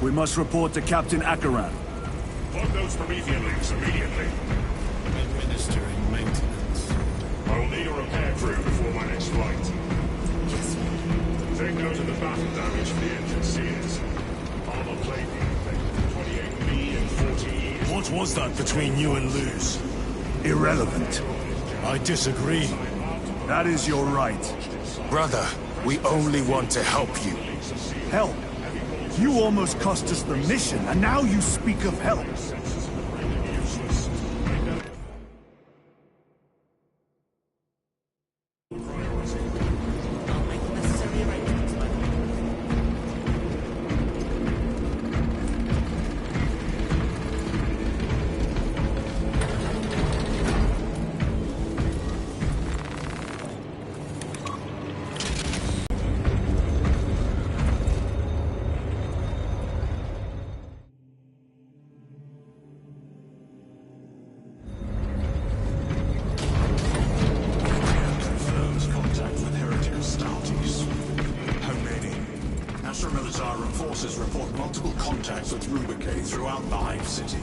We must report to Captain Akaran. On those Promethean links immediately. Administering maintenance. I will need a repair crew before my next flight. Yes, sir. Take note of the battle damage for the engine seals. Armor plate defect 28B and 40E. What was that between you and Luz? Irrelevant. I disagree. That is your right. Brother, we only want to help you. Help? You almost cost us the mission, and now you speak of help. I'll make the necessary arrangements, my lord. Confirms contact with heritage Starties. How many? Astra Militarum forces report multiple contacts with Rubicay throughout the Hive City.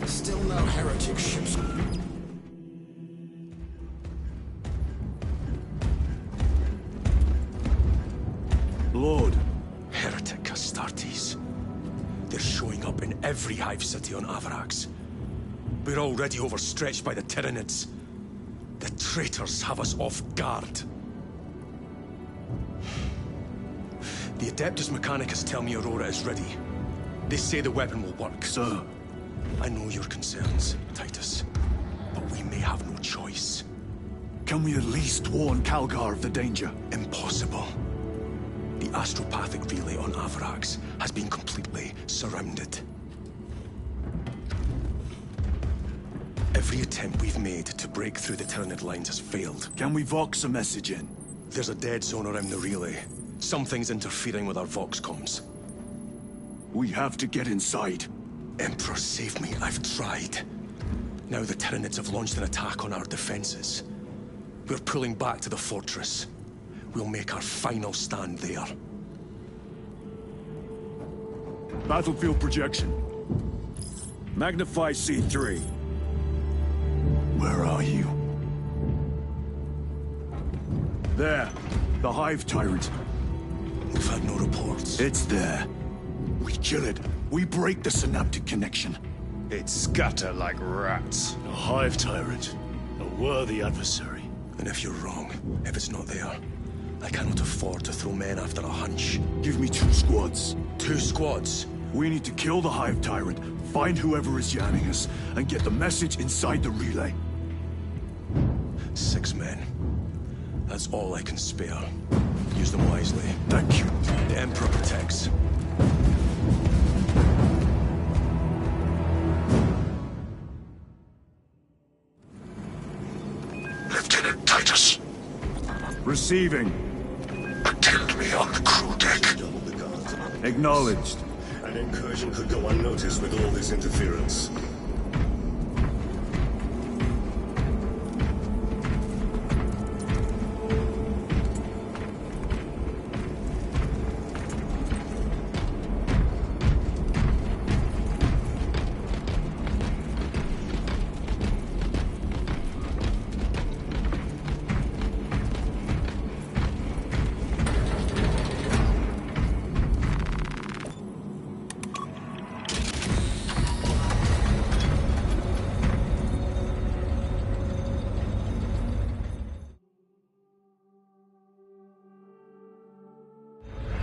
Still no heretic ships. Lord, Heretic Astartes. They're showing up in every hive city on Avarax. We're already overstretched by the Tyranids. The traitors have us off guard. The Adeptus Mechanicus tell me Aurora is ready. They say the weapon will work. sir. I know your concerns, Titus, but we may have no choice. Can we at least warn Calgar of the danger? Impossible. The astropathic relay on Avarax has been completely surrounded. Every attempt we've made to break through the Tyranid lines has failed. Can we vox a message in? There's a dead zone around the relay. Something's interfering with our vox comms. We have to get inside. Emperor, save me. I've tried. Now the Tyranids have launched an attack on our defenses. We're pulling back to the fortress. We'll make our final stand there. Battlefield projection. Magnify C3. Where are you? There. The Hive Tyrant. We've had no reports. It's there. We kill it. We break the synaptic connection. It scatter like rats. A Hive Tyrant. A worthy adversary. And if you're wrong, if it's not there, I cannot afford to throw men after a hunch. Give me 2 squads. 2 squads? We need to kill the Hive Tyrant, find whoever is jamming us, and get the message inside the relay. 6 men. That's all I can spare. Use them wisely. Thank you. The Emperor protects. Lieutenant Titus, Receiving. attend me on the crew deck. Acknowledged. An incursion could go unnoticed with all this interference.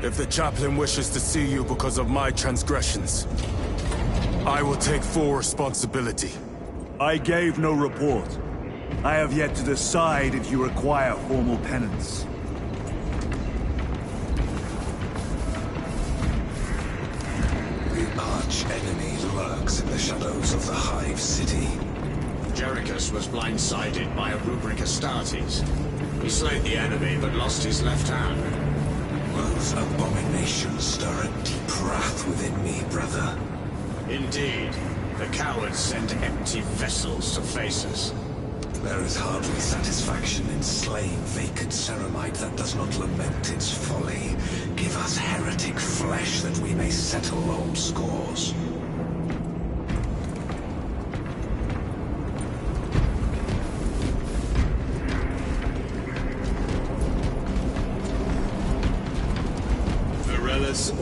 If the chaplain wishes to see you because of my transgressions, I will take full responsibility. I gave no report. I have yet to decide if you require formal penance. The arch-enemy lurks in the shadows of the Hive City. Jerichus was blindsided by a rubric Astartes. He slayed the enemy, but lost his left hand. Those abominations stir a deep wrath within me, brother. Indeed, the cowards send empty vessels to face us. There is hardly satisfaction in slaying vacant ceramite that does not lament its folly. Give us heretic flesh that we may settle old scores.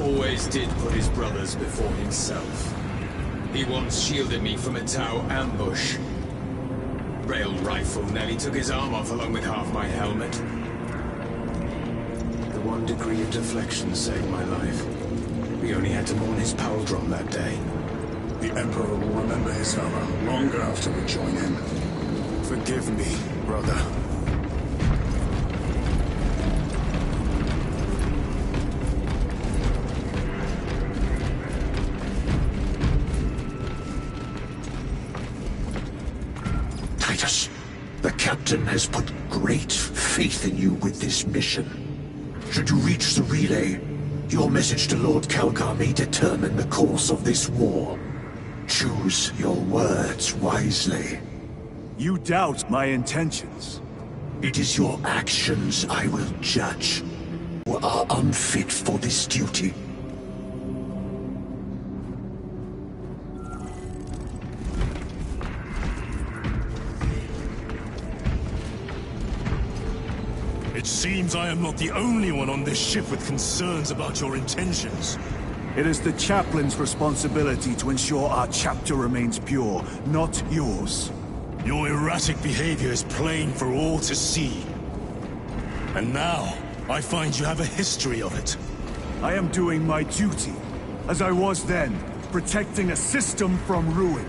Always did put his brothers before himself. He once shielded me from a Tau ambush. Rail rifle nearly took his arm off along with half my helmet. The 1 degree of deflection saved my life. We only had to mourn his power drum that day. The Emperor will remember his valor longer after we join him. Forgive me, brother. The captain has put great faith in you with this mission. Should you reach the relay, your message to Lord Calgar may determine the course of this war. Choose your words wisely. You doubt my intentions. It is your actions I will judge. You are unfit for this duty. It seems I am not the only one on this ship with concerns about your intentions. It is the chaplain's responsibility to ensure our chapter remains pure, not yours. Your erratic behavior is plain for all to see. And now, I find you have a history of it. I am doing my duty, as I was then, protecting a system from ruin.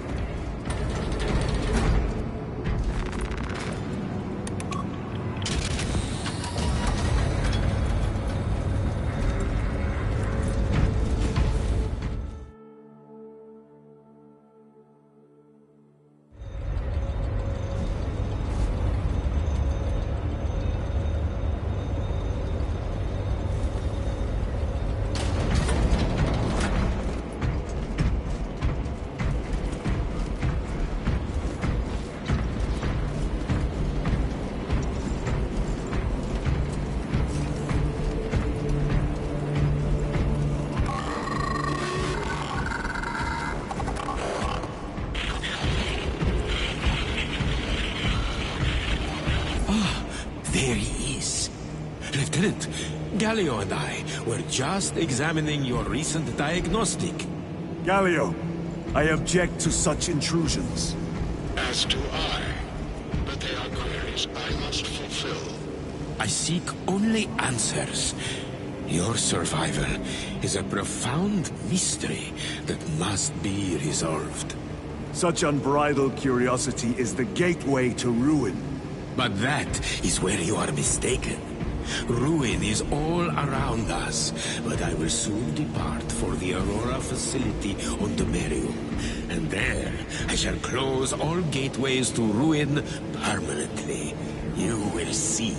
There he is. Lieutenant, Gallio and I were just examining your recent diagnostic. Gallio, I object to such intrusions. As do I. But they are queries I must fulfill. I seek only answers. Your survival is a profound mystery that must be resolved. Such unbridled curiosity is the gateway to ruin. But that is where you are mistaken. Ruin is all around us, but I will soon depart for the Aurora facility on Demerium. And there, I shall close all gateways to ruin permanently. You will see.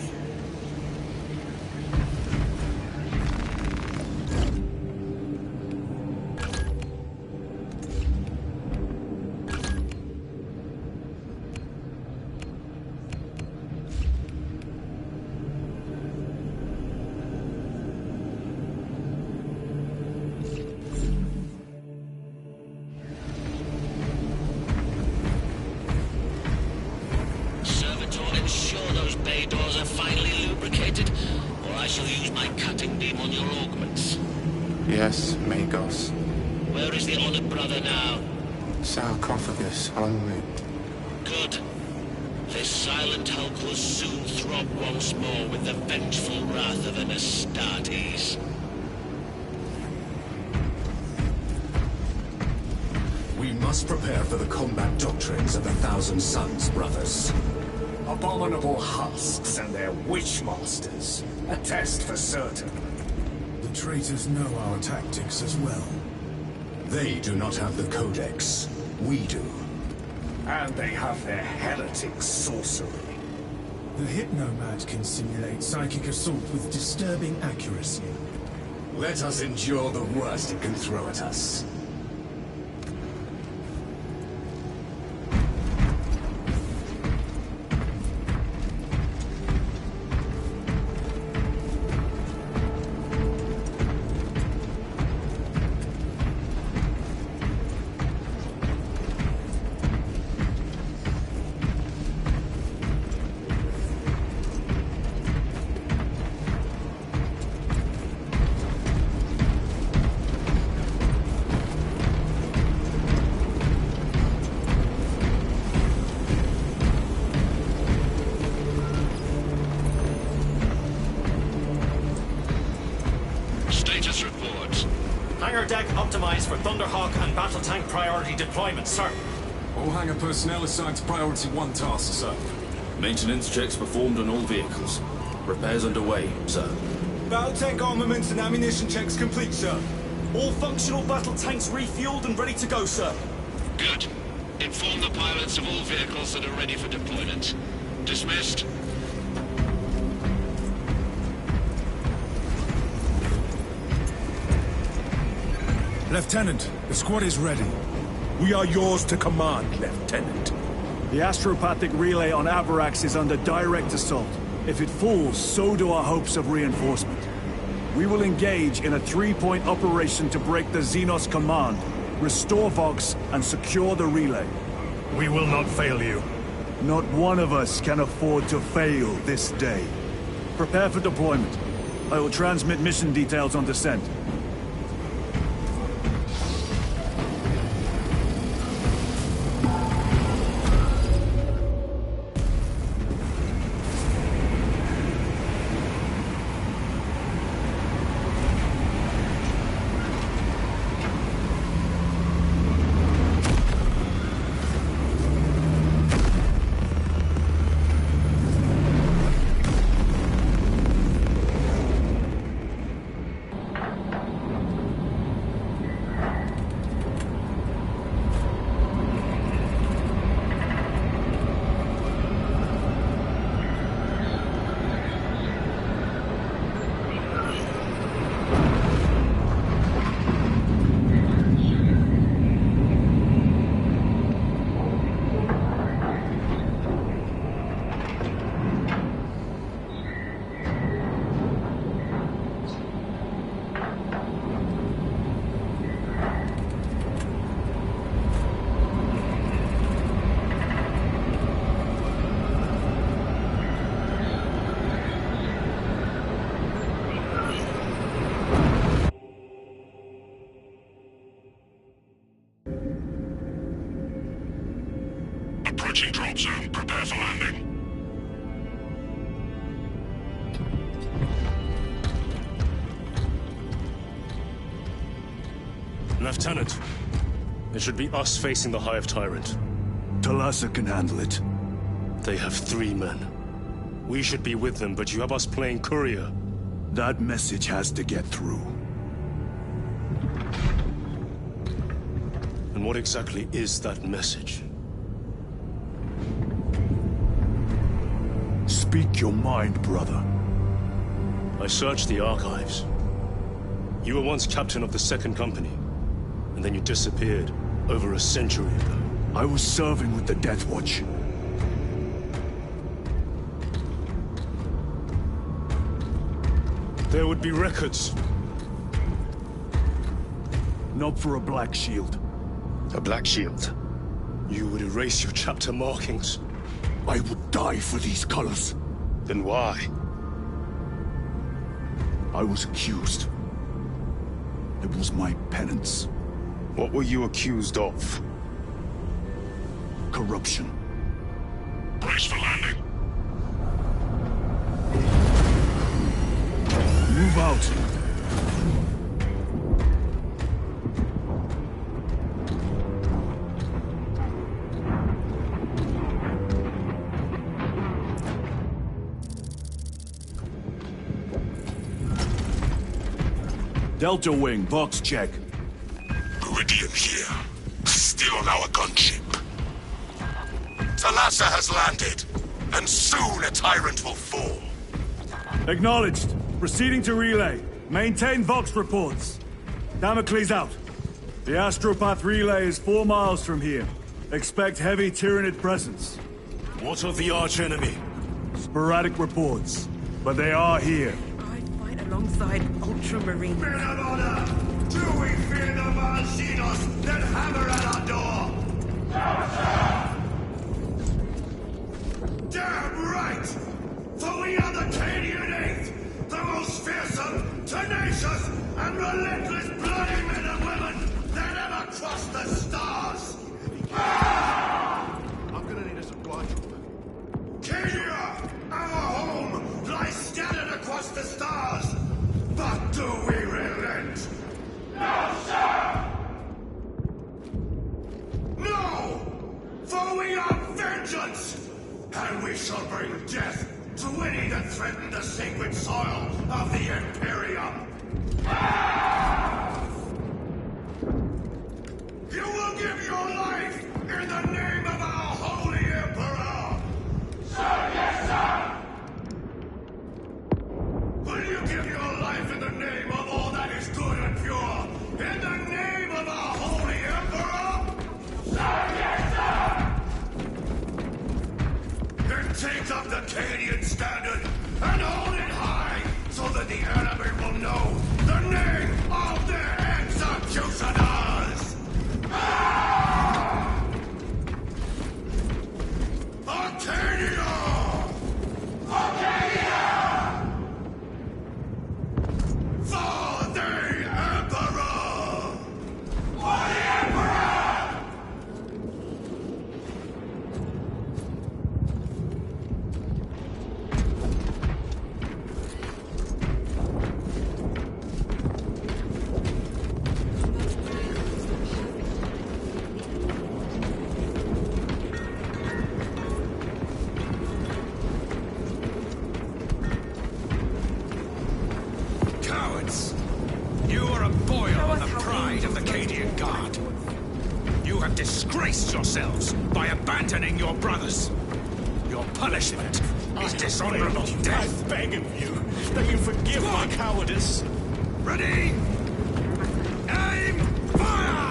Ensure those bay doors are finely lubricated, or I shall use my cutting beam on your augments. Yes, Magos. Where is the honored brother now? Sarcophagus only. Good. This silent hulk will soon throb once more with the vengeful wrath of an Astartes. We must prepare for the combat doctrines of the Thousand Suns, brothers. Abominable husks and their witch-masters. A test for certain. The traitors know our tactics as well. They do not have the Codex. We do. And they have their heretic sorcery. The Hypnomad can simulate psychic assault with disturbing accuracy. Let us endure the worst it can throw at us. Hangar deck optimized for Thunderhawk and battle tank priority deployment, sir. All hangar personnel assigned to priority 1 tasks, sir. Maintenance checks performed on all vehicles. Repairs underway, sir. Battle tank armaments and ammunition checks complete, sir. All functional battle tanks refueled and ready to go, sir. Good. Inform the pilots of all vehicles that are ready for deployment. Dismissed. Lieutenant, the squad is ready. We are yours to command, Lieutenant. The astropathic relay on Avarax is under direct assault. If it falls, so do our hopes of reinforcement. We will engage in a 3-point operation to break the Xenos command, restore Vox, and secure the relay. We will not fail you. Not one of us can afford to fail this day. Prepare for deployment. I will transmit mission details on descent. Approaching drop zone. Prepare for landing. Lieutenant, it should be us facing the Hive Tyrant. Talassa can handle it. They have 3 men. We should be with them, but you have us playing courier. That message has to get through. And what exactly is that message? Speak your mind, brother. I searched the archives. You were once captain of the 2nd Company, and then you disappeared over a century ago. I was serving with the Death Watch. There would be records. Not for a Black Shield. A Black Shield? You would erase your chapter markings. I would die for these colors. Then why? I was accused. It was my penance. What were you accused of? Corruption. Brace for landing. Move out. Delta Wing, box check. Meridian here. Still on our gunship. Talassa has landed, and soon a tyrant will fall. Acknowledged. Proceeding to relay. Maintain Vox reports. Damocles out. The Astropath relay is 4 miles from here. Expect heavy Tyranid presence. What of the archenemy? Sporadic reports, but they are here. I'd fight alongside Ultramarines. Men of honor! Do we fear the Malchinos that hammer at our door? No, sir! Damn right! For we are the Cadian Eighth, the most fearsome, tenacious, and relentless bloody men and women that ever crossed the stars! I'm gonna need a supply drop. Cadia, our home, lies scattered across the stars! But do we relent? No! vengeance! And we shall bring death to any that threaten the sacred soil of the Imperium! You will give your life in the name of our holy Emperor! Sir, yes, sir! Will you give your life in the name of all that is good and pure? In the name of our holy Emperor? Sir, yes, sir! Then take up the Cadian standard and hold it high so that the enemy will know the name of their executioners! Arcadia! Arcadia! For the Emperor! For the Emperor! Cowards! You are a boil on the pride of the Cadian Guard. You have disgraced yourselves by abandoning your brothers. Your punishment is dishonorable death. I beg of you that you forgive my cowardice. Ready? Aim! Fire!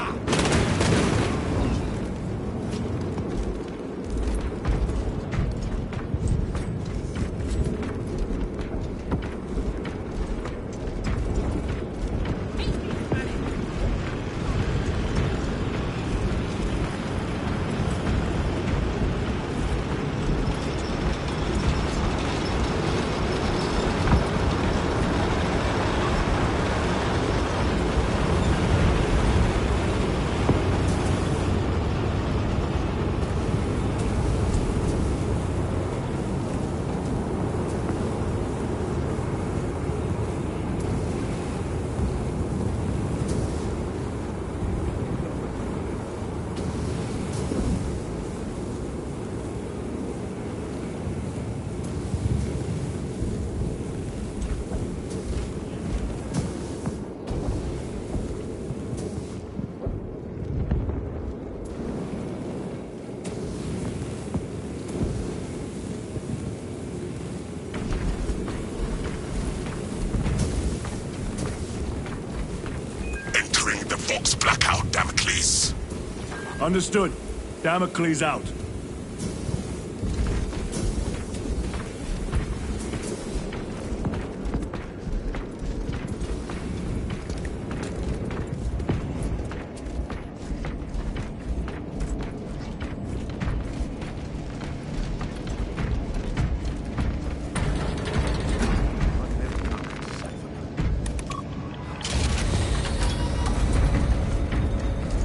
Vox blackout, Damocles. Understood. Damocles out.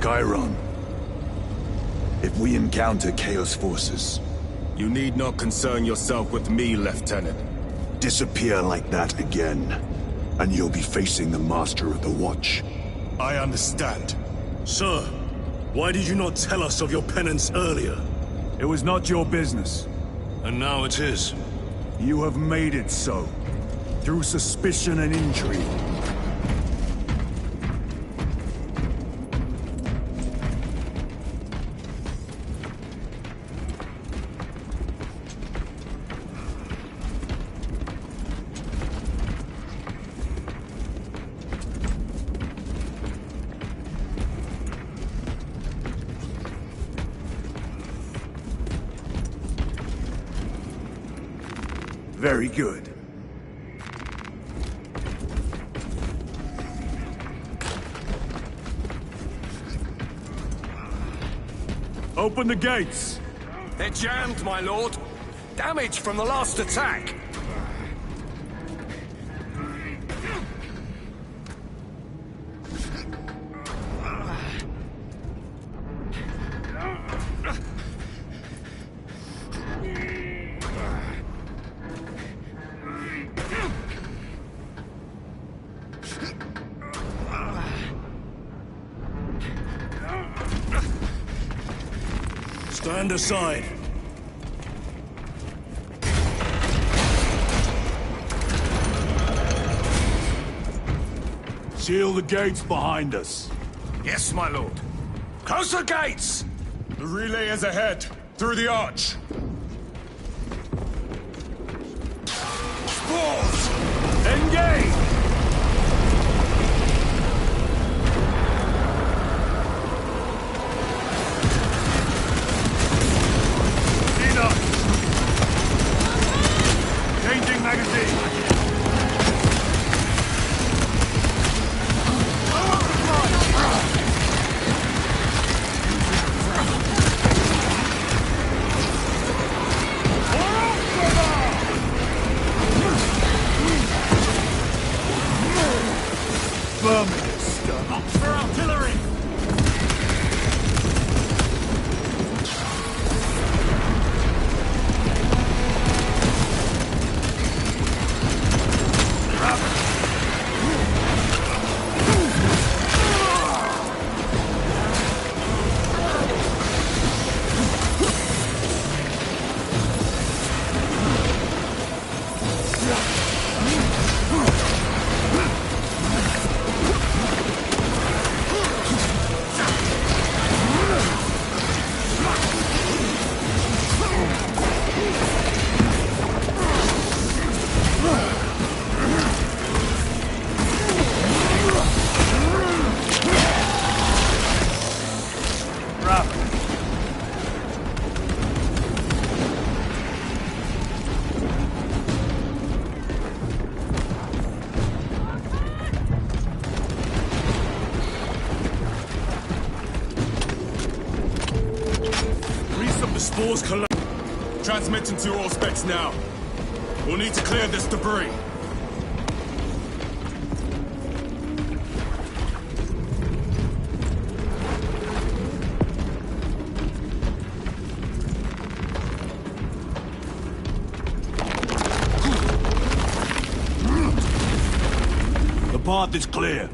Chiron. If we encounter Chaos forces... You need not concern yourself with me, Lieutenant. Disappear like that again, and you'll be facing the Master of the Watch. I understand. Sir, why did you not tell us of your penance earlier? It was not your business. And now it is. You have made it so. Through suspicion and intrigue. Very good. Open the gates! They're jammed, my lord. Damage from the last attack. Stand aside. Seal the gates behind us. Yes, my lord. Close the gates! The relay is ahead, through the arch. Spores! Engage! Changing magazine. For artillery! Spores collect. Transmitting to all specs now. We'll need to clear this debris. The path is clear.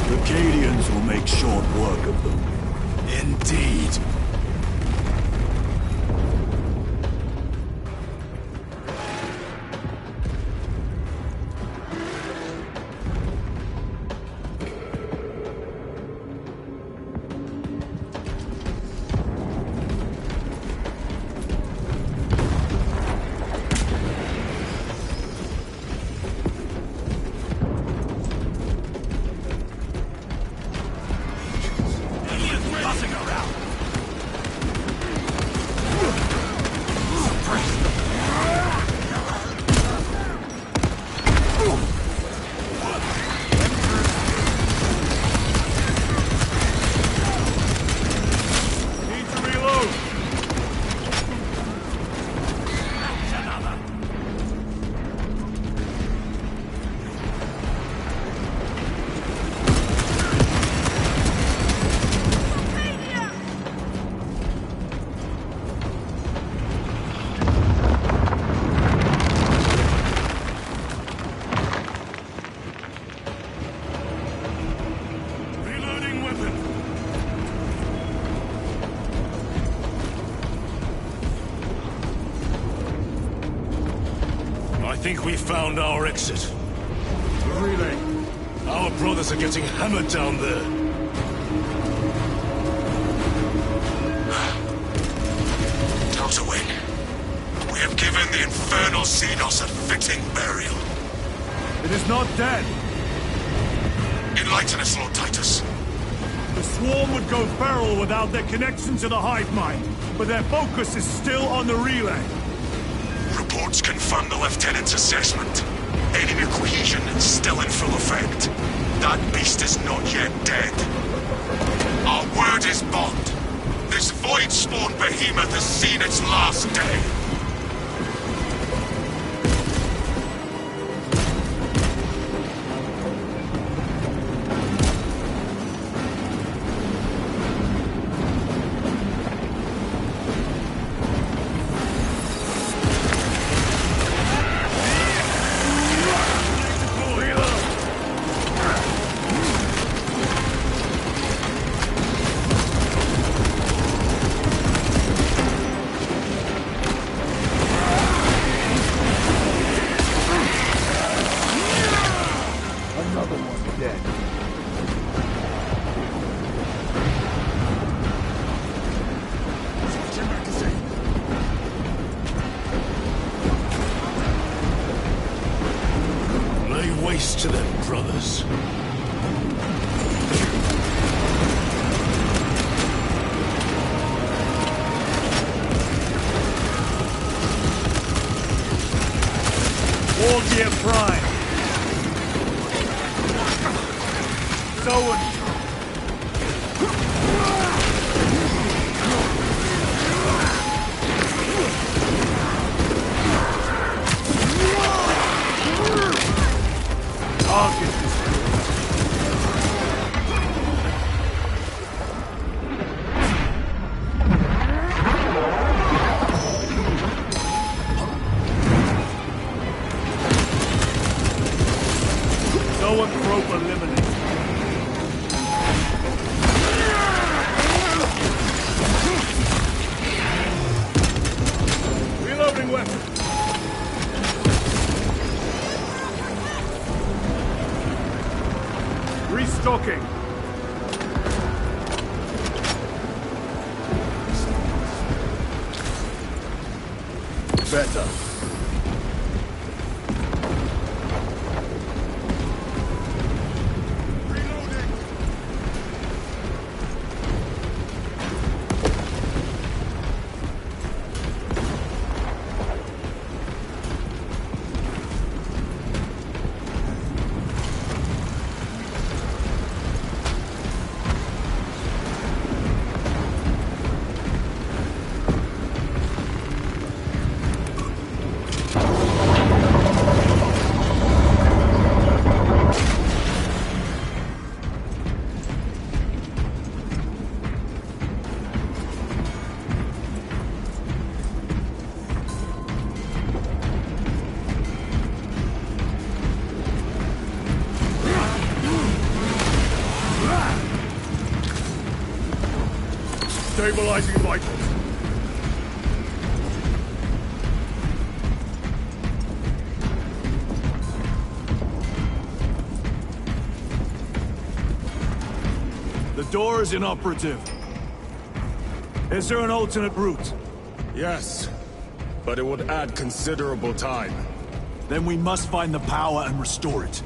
The Cadians will make short work of them. Indeed. I think we found our exit. The relay. Our brothers are getting hammered down there. Delta-Wing, we have given the infernal Xenos a fitting burial. It is not dead. Enlighten us, Lord Titus. The swarm would go feral without their connection to the hive mind, but their focus is still on the relay. Reports confirm the Lieutenant's assessment. Enemy cohesion is still in full effect. That beast is not yet dead. Our word is bond. This void-spawn behemoth has seen its last day. to them brothers. All gear prime. Someone. Target Zoanthrope eliminated. Reloading weapon. Restocking. Better. Stabilizing vitals. The door is inoperative. Is there an alternate route? Yes, but it would add considerable time. Then we must find the power and restore it.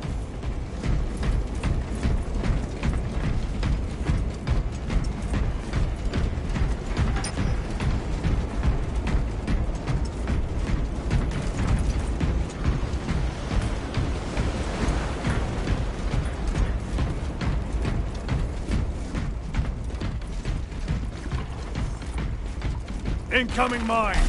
Incoming mines!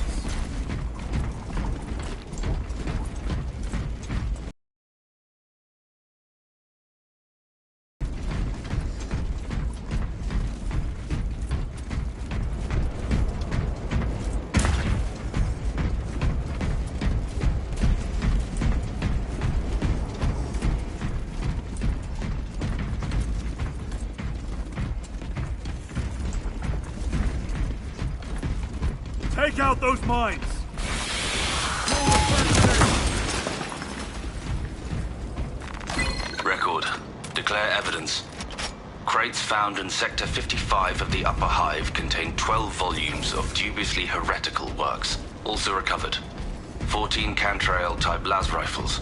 Take out those mines! Record. Declare evidence. Crates found in Sector 55 of the Upper Hive contain 12 volumes of dubiously heretical works. Also recovered. 14 Cantrail-type las rifles.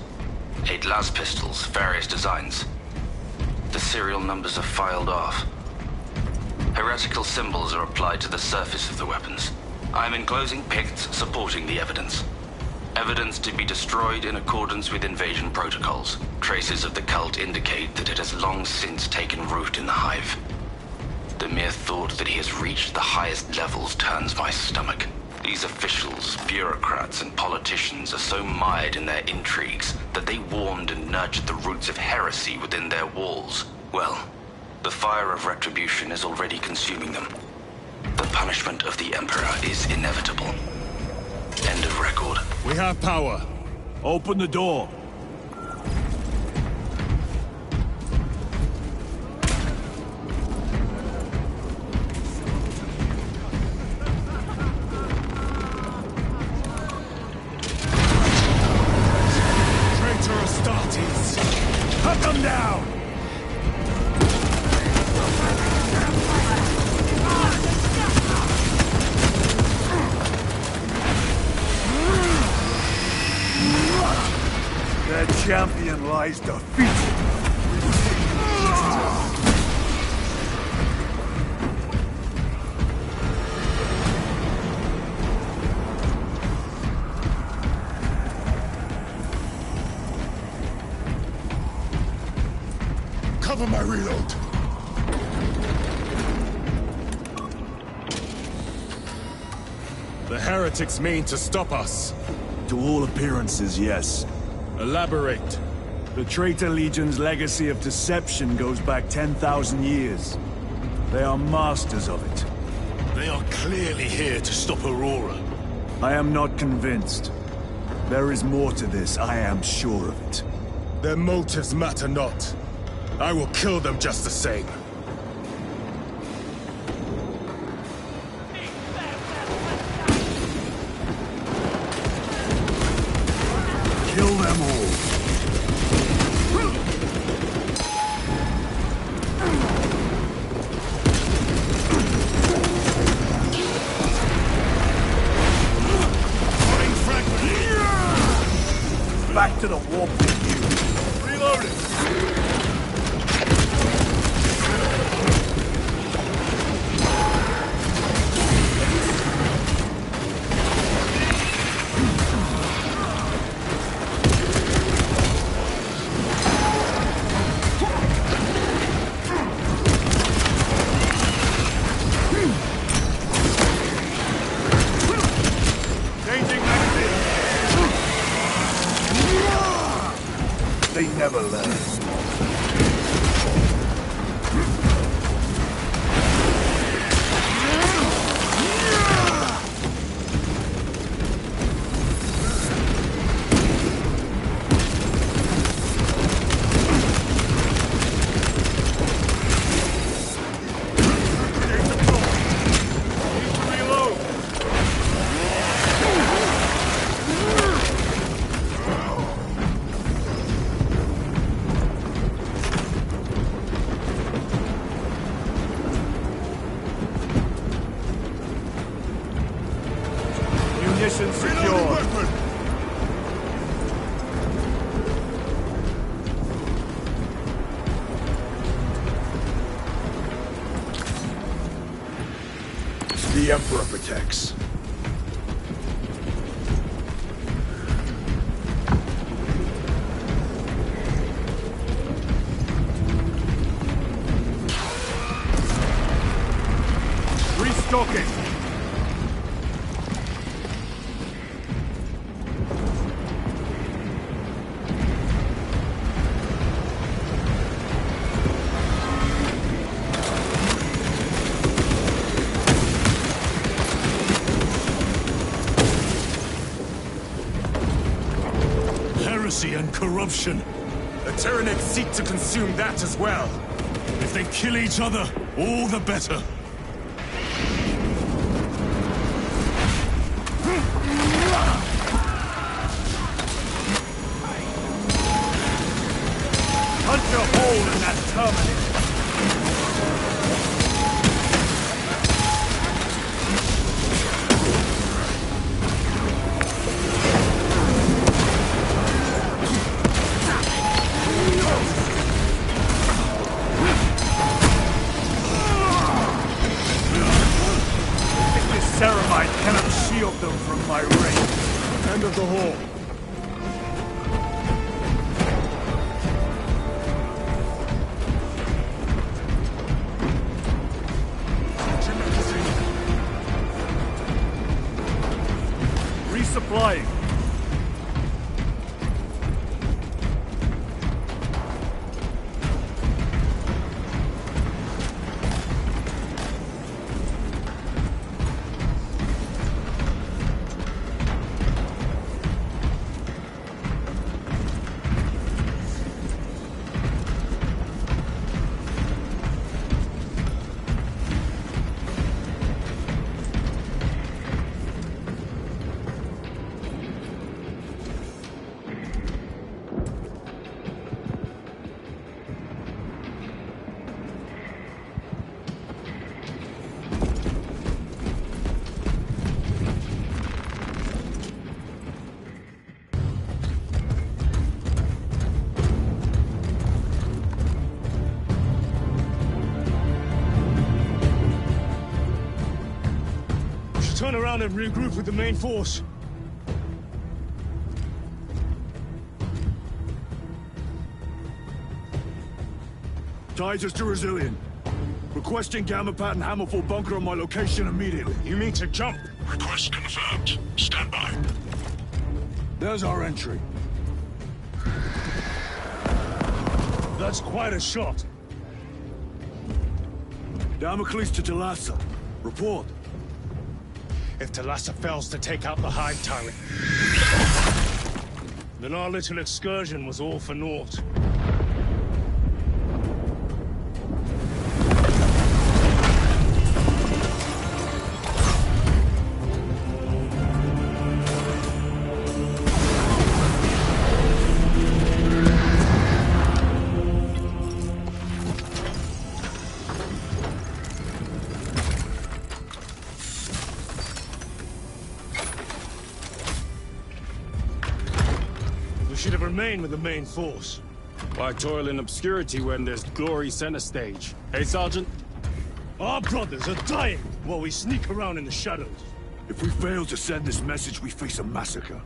8 las pistols, various designs. The serial numbers are filed off. Heretical symbols are applied to the surface of the weapons. I am enclosing picts supporting the evidence. Evidence to be destroyed in accordance with invasion protocols. Traces of the cult indicate that it has long since taken root in the Hive. The mere thought that he has reached the highest levels turns my stomach. These officials, bureaucrats, and politicians are so mired in their intrigues that they warmed and nurtured the roots of heresy within their walls. Well, the fire of retribution is already consuming them. The punishment of the Emperor is inevitable. End of record. We have power. Open the door. Traitor Astartes! Cut them down! Their champion lies defeated. Cover my reload. The heretics mean to stop us. To all appearances, yes. Elaborate. The Traitor Legion's legacy of deception goes back 10,000 years. They are masters of it. They are clearly here to stop Aurora. I am not convinced. There is more to this, I am sure of it. Their motives matter not. I will kill them just the same. Kill them all. Back to the warp with you. Reloading. They never learn. Munitions secured. The Emperor protects. Restocking. And corruption. The Tyranids seek to consume that as well. If they kill each other, all the better. Punch a hole in that terminal. Ceramite cannot shield them from my range. End of the hall. Resupplying. around and regroup with the main force. Titus to Resilient. Requesting Gamma Pat and Hammerfall bunker on my location immediately. You mean to jump? Request confirmed. Stand by. There's our entry. That's quite a shot. Damocles to Talassa. Report. If Talassa fails to take out the Hive Tyrant, then our little excursion was all for naught. Should have remained with the main force. Why toil in obscurity when there's glory center stage? Hey, Sergeant? Our brothers are dying while we sneak around in the shadows. If we fail to send this message, we face a massacre.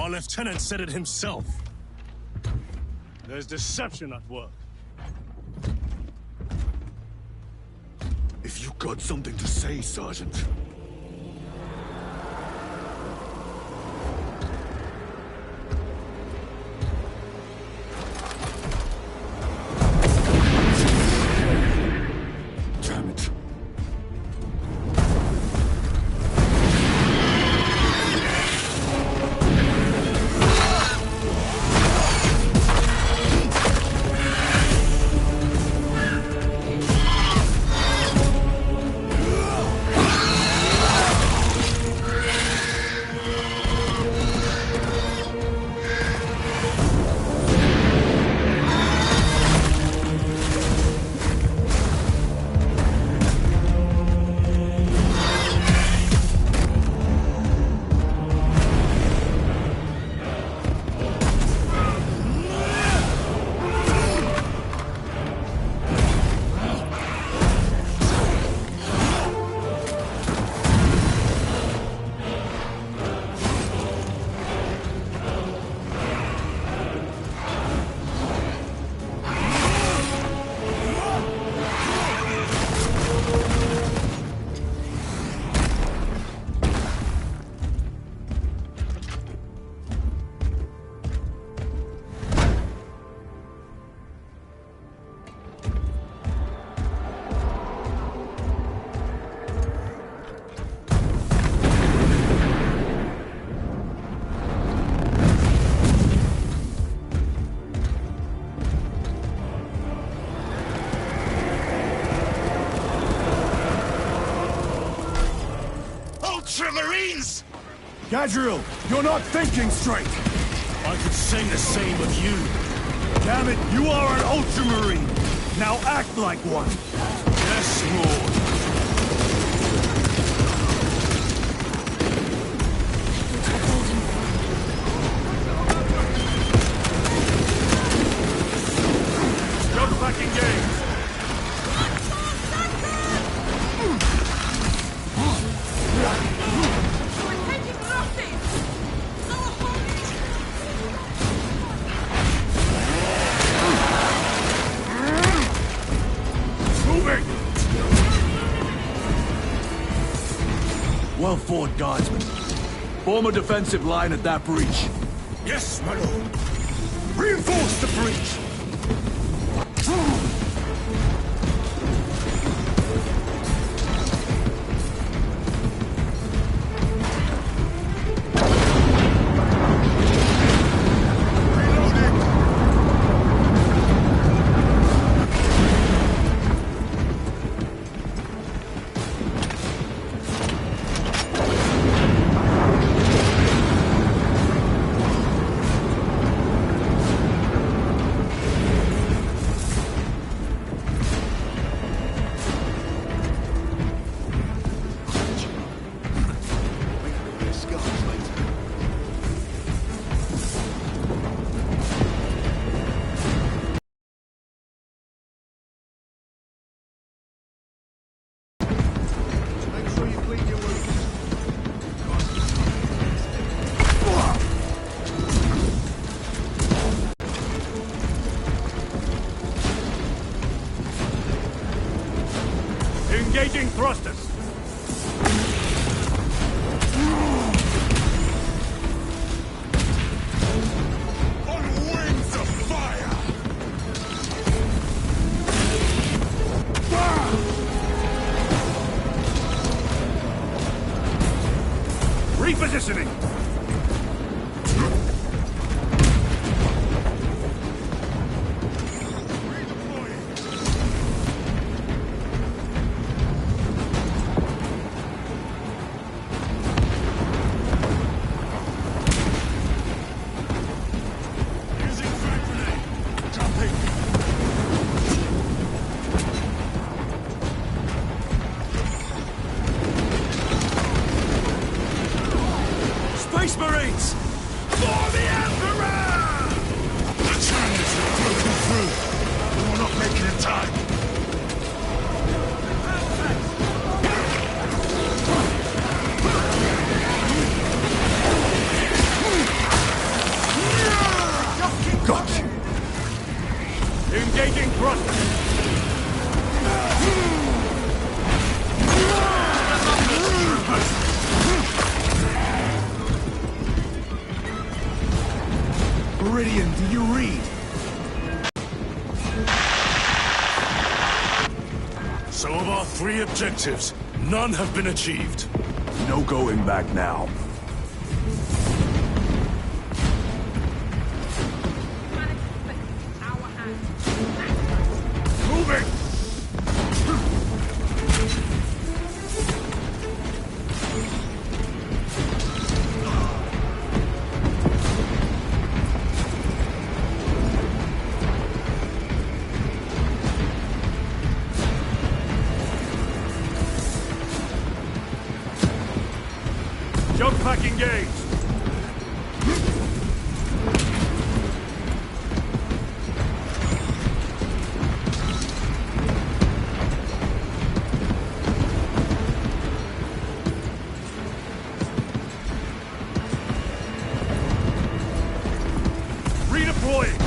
Lieutenant said it himself. There's deception at work. If you got something to say, Sergeant. Damn it. Marines! Gadriel, you're not thinking straight! I could say the same of you. Damn it, you are an Ultramarine! Now act like one! Yes, Lord. Jump back engaged! Well fought, Guardsmen. Form a defensive line at that breach. Yes, my lord. Reinforce the breach! Engaging thrusters. On wings of fire! Repositioning. Space Marines! For the Emperor! The Chinese have broken through. We will not make it in time. Got you. Engaging thrusters. Meridian, do you read? So of our 3 objectives, none have been achieved. No going back now. Moving! Jump pack engaged! Redeploying!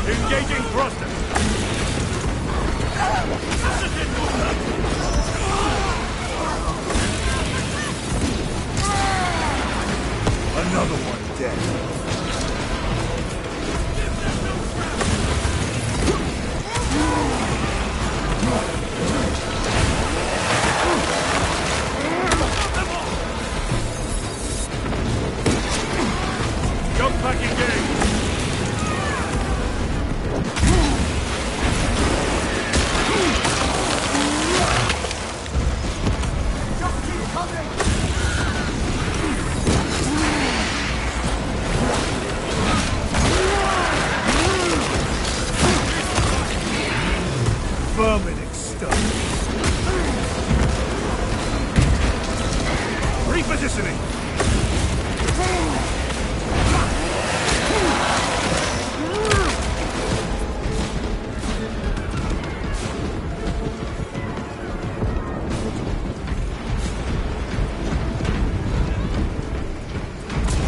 Engaging thrusters! Another one dead. Jump pack engaged! Vermin exterminate. Repositioning.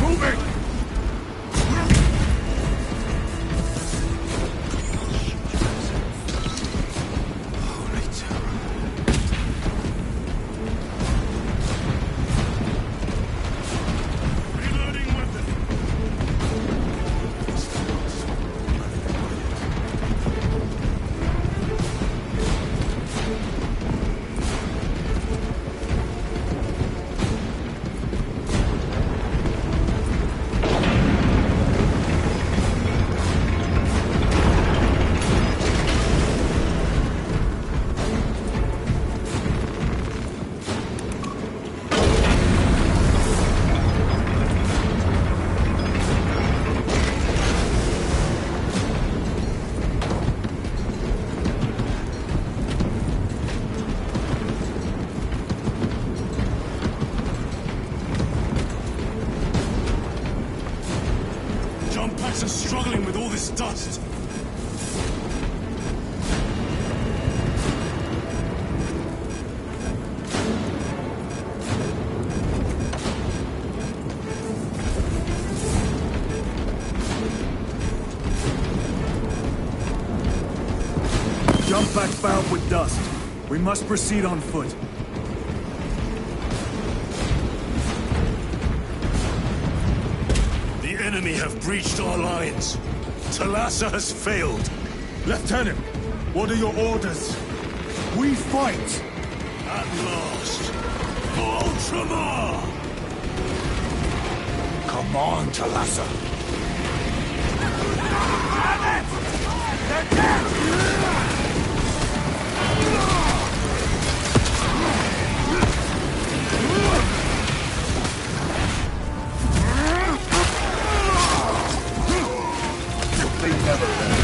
Moving. Jump packs are struggling with all this dust. back fouled with dust. We must proceed on foot. The enemy have breached our lines. Talassa has failed. Lieutenant, what are your orders? We fight! At last. Ultramar! Come on, Talassa. They're dead! They never left.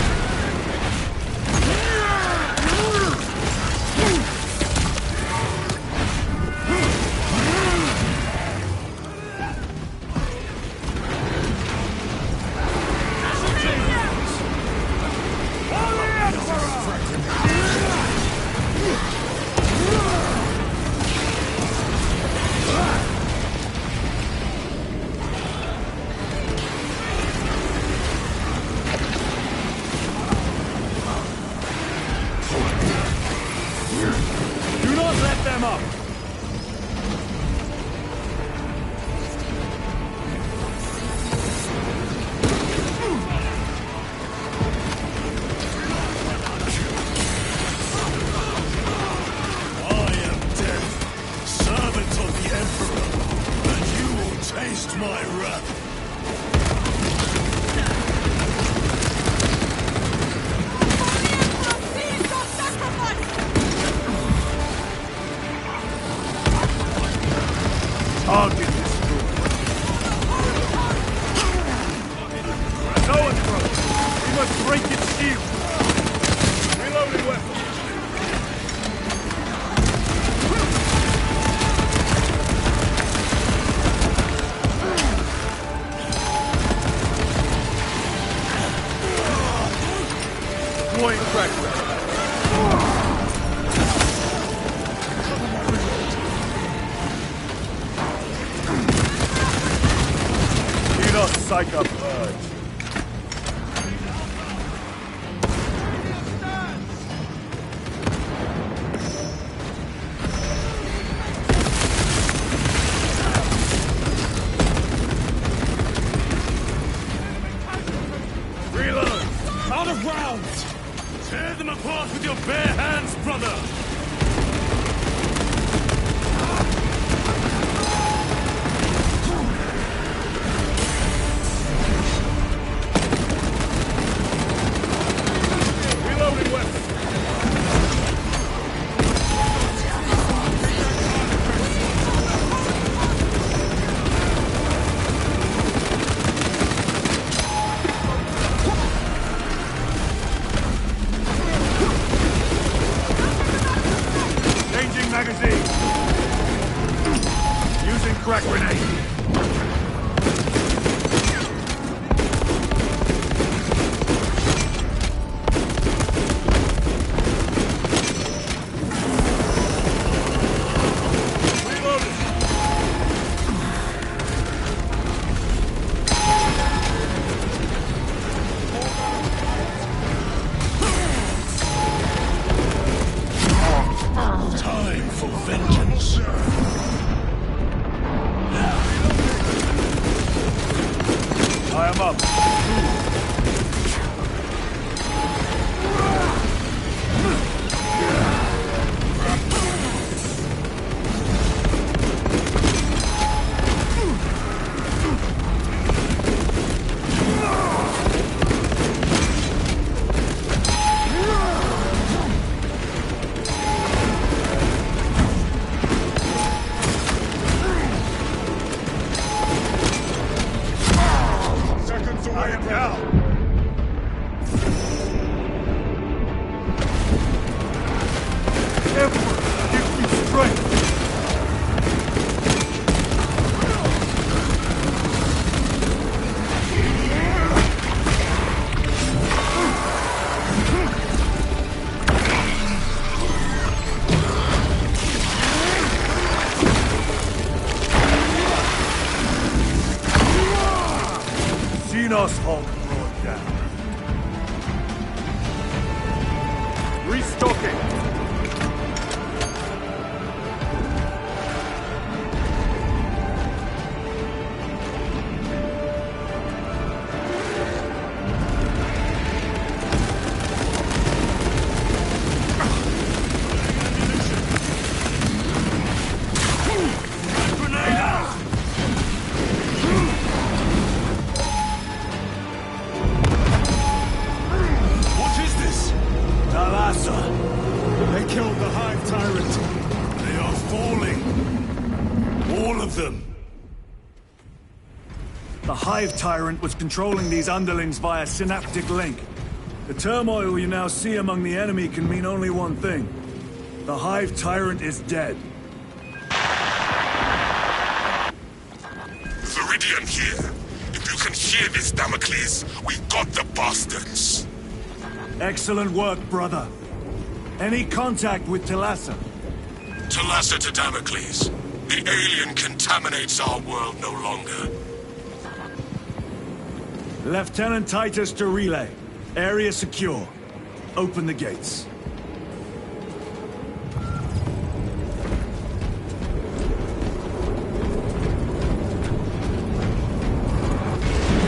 Do not let them up! I am death, servant of the Emperor, and you will taste my wrath. Target destroyed. No approach! We must break its shield! Reloading weapon! Deploying crack. Hiccup urge. Reload! Out of rounds! Tear them apart with your bare hands, brother! Magazine! Using crack grenade! Time for vengeance. I am up. I am down. Emperor, give me strength! Xenos Hulk brought down. Restocking! The Hive Tyrant was controlling these underlings via synaptic link. The turmoil you now see among the enemy can mean only one thing. The Hive Tyrant is dead. Viridian here. If you can hear this, Damocles, we got the bastards. Excellent work, brother. Any contact with Talassa? Talassa to Damocles. The alien contaminates our world no longer. Lieutenant Titus to relay. Area secure. Open the gates.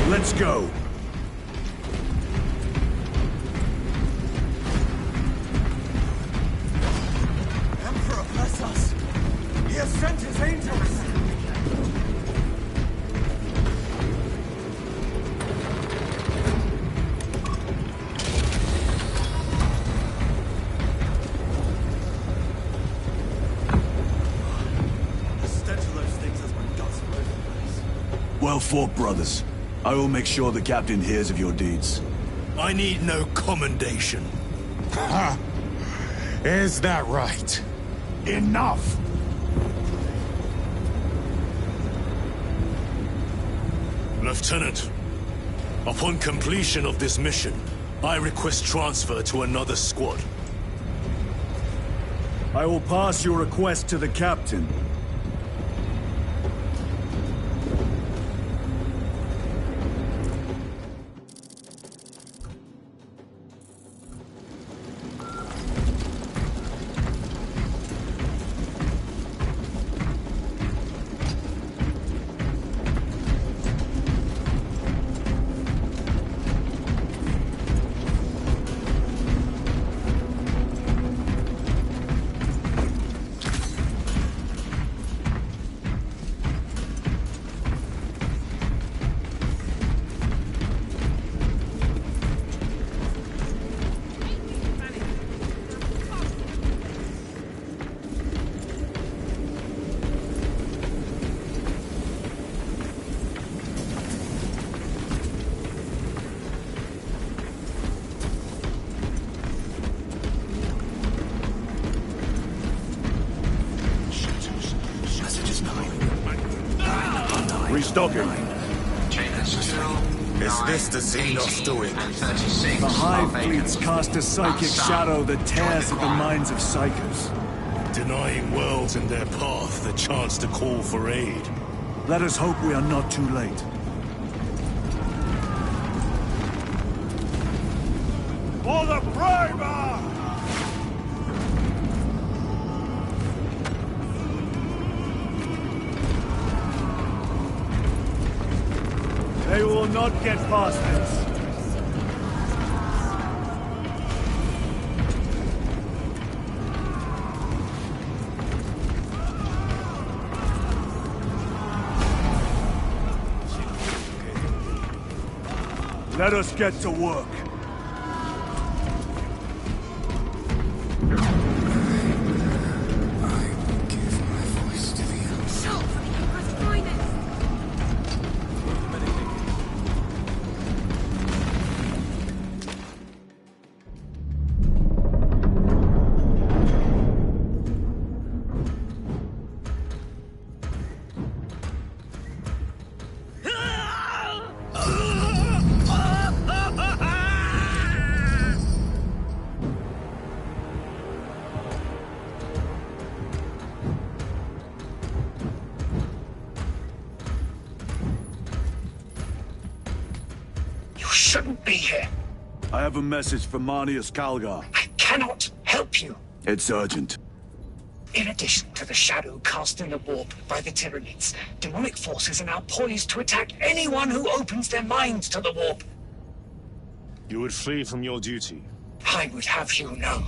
Let's go. Emperor bless us. He has sent his angels. Well fought, brothers. I will make sure the captain hears of your deeds. I need no commendation. Ha! Is that right? Enough! Lieutenant, upon completion of this mission, I request transfer to another squad. I will pass your request to the captain. Restocking. Is this the Xenos doing? The Hive fleets cast a psychic shadow that tears at the minds of psychers. Denying worlds in their path the chance to call for aid. Let us hope we are not too late. For the primer! They will not get past this. Let us get to work. Shouldn't be here. I have a message from Marnius Calgar. I cannot help you. It's urgent. In addition to the shadow cast in the warp by the Tyranids, demonic forces are now poised to attack anyone who opens their minds to the warp. You would flee from your duty. I would have you know.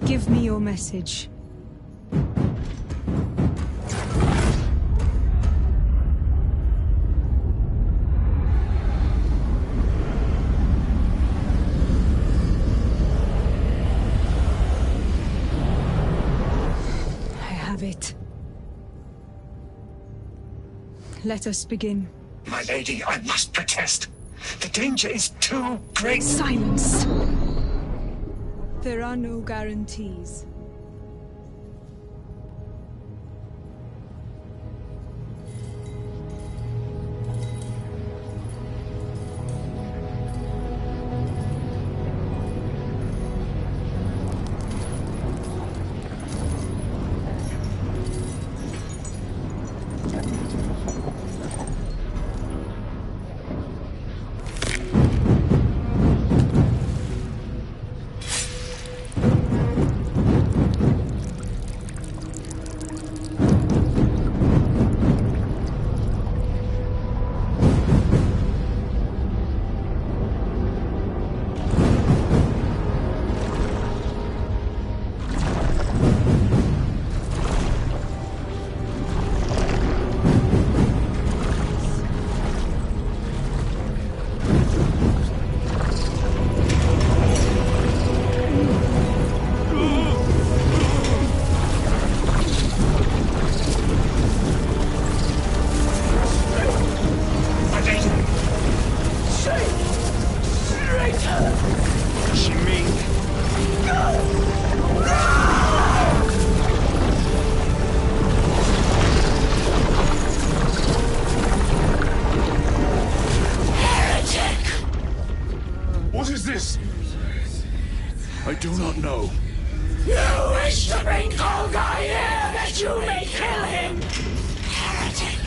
Give me your message. It. Let us begin. My lady, I must protest. The danger is too great. Silence! There are no guarantees. I do not know. You wish to bring Kolgar here that you may kill him! Heretic!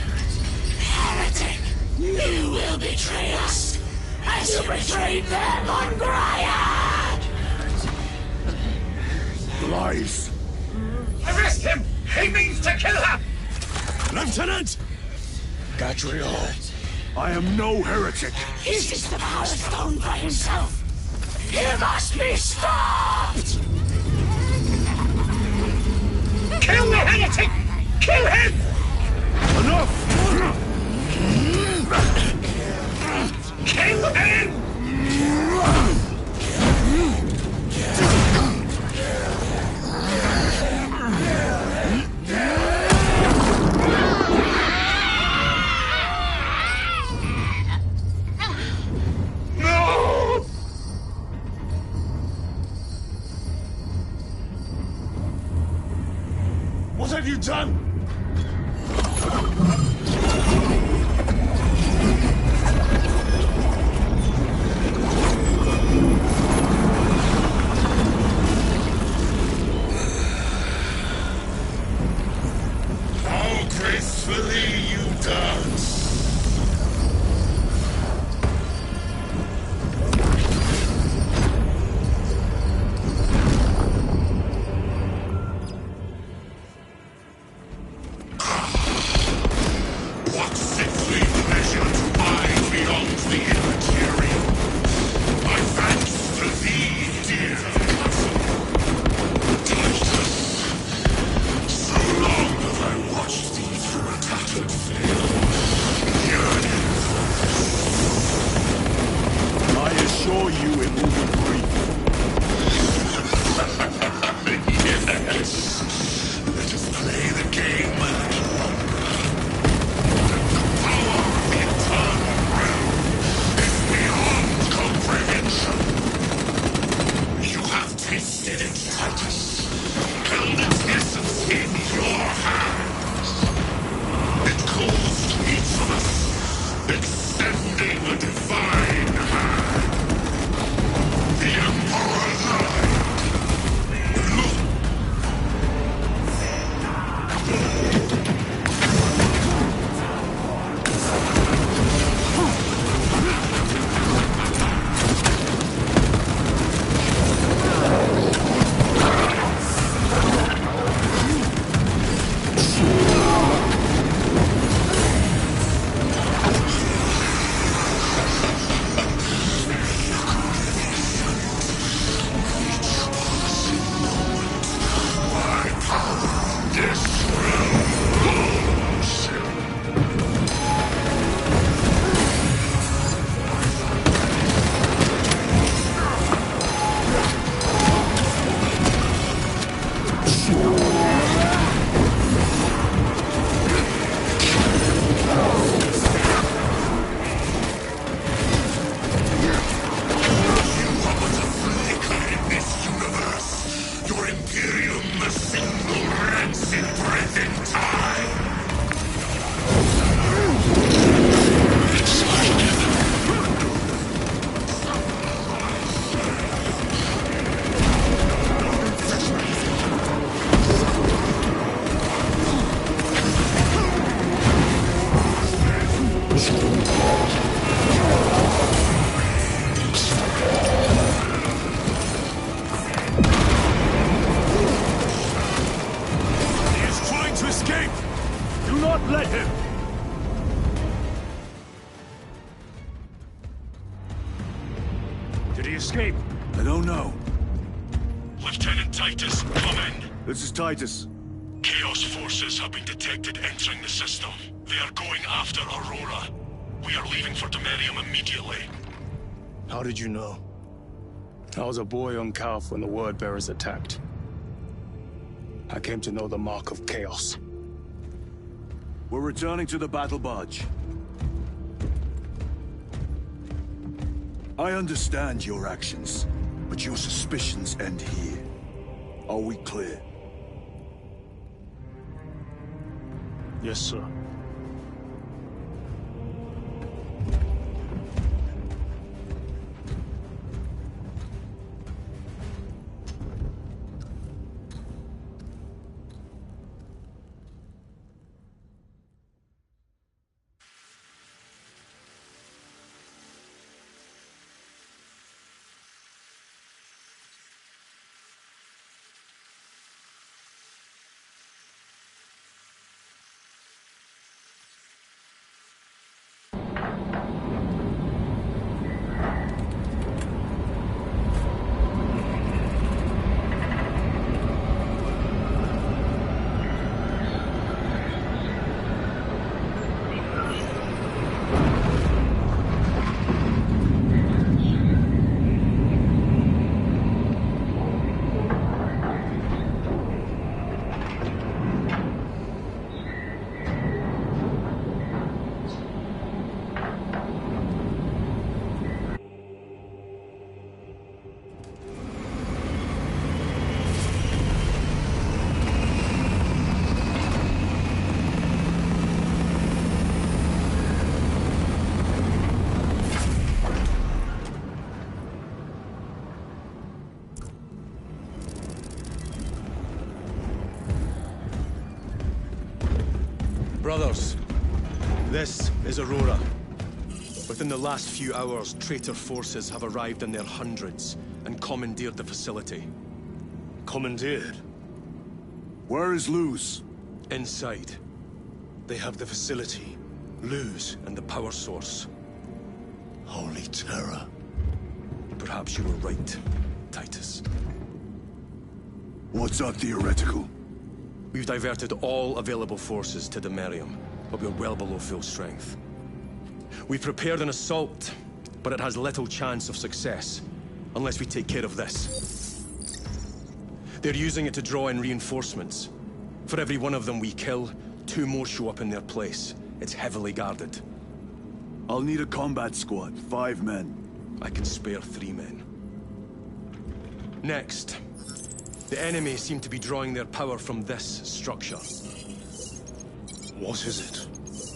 Heretic! You will betray us as you betrayed them on Grayad! Lies. Arrest him! He means to kill her! Lieutenant! Gadriel, I am no heretic. Is this the Power Stone by himself? He must be stopped! Kill the heretic! Kill him! Enough! Kill him! What have you done? How gracefully you dance! What sickly pleasure to abide beyond the immaterial. My thanks to thee, dear cousin. Titus, so long have I watched thee through a tattered veil, yearning for this. I assure you it will be brief. Yes. Let us play the game a little longer. The power of the eternal realm is beyond comprehension. You have tasted it, Titus. Held its essence in your hands. It calls to each of us, extending a divine hand. The Emperor lied. Look. not let him! Did he escape? I don't know. Lieutenant Titus, come in. This is Titus. Chaos forces have been detected entering the system. They are going after Aurora. We are leaving for Demerium immediately. How did you know? I was a boy on Calf when the Word Bearers attacked. I came to know the mark of chaos. We're returning to the battle barge. I understand your actions, but your suspicions end here. Are we clear? Yes, sir. Brothers, this is Aurora. Within the last few hours, traitor forces have arrived in their hundreds and commandeered the facility. Commandeered? Where is Luz? Inside. They have the facility, Luz, and the power source. Holy terror. Perhaps you were right, Titus. What's our theoretical? We've diverted all available forces to Demerium, but we're well below full strength. We've prepared an assault, but it has little chance of success, unless we take care of this. They're using it to draw in reinforcements. For every one of them we kill, 2 more show up in their place. It's heavily guarded. I'll need a combat squad, 5 men. I can spare 3 men. Next. The enemy seem to be drawing their power from this structure. What is it?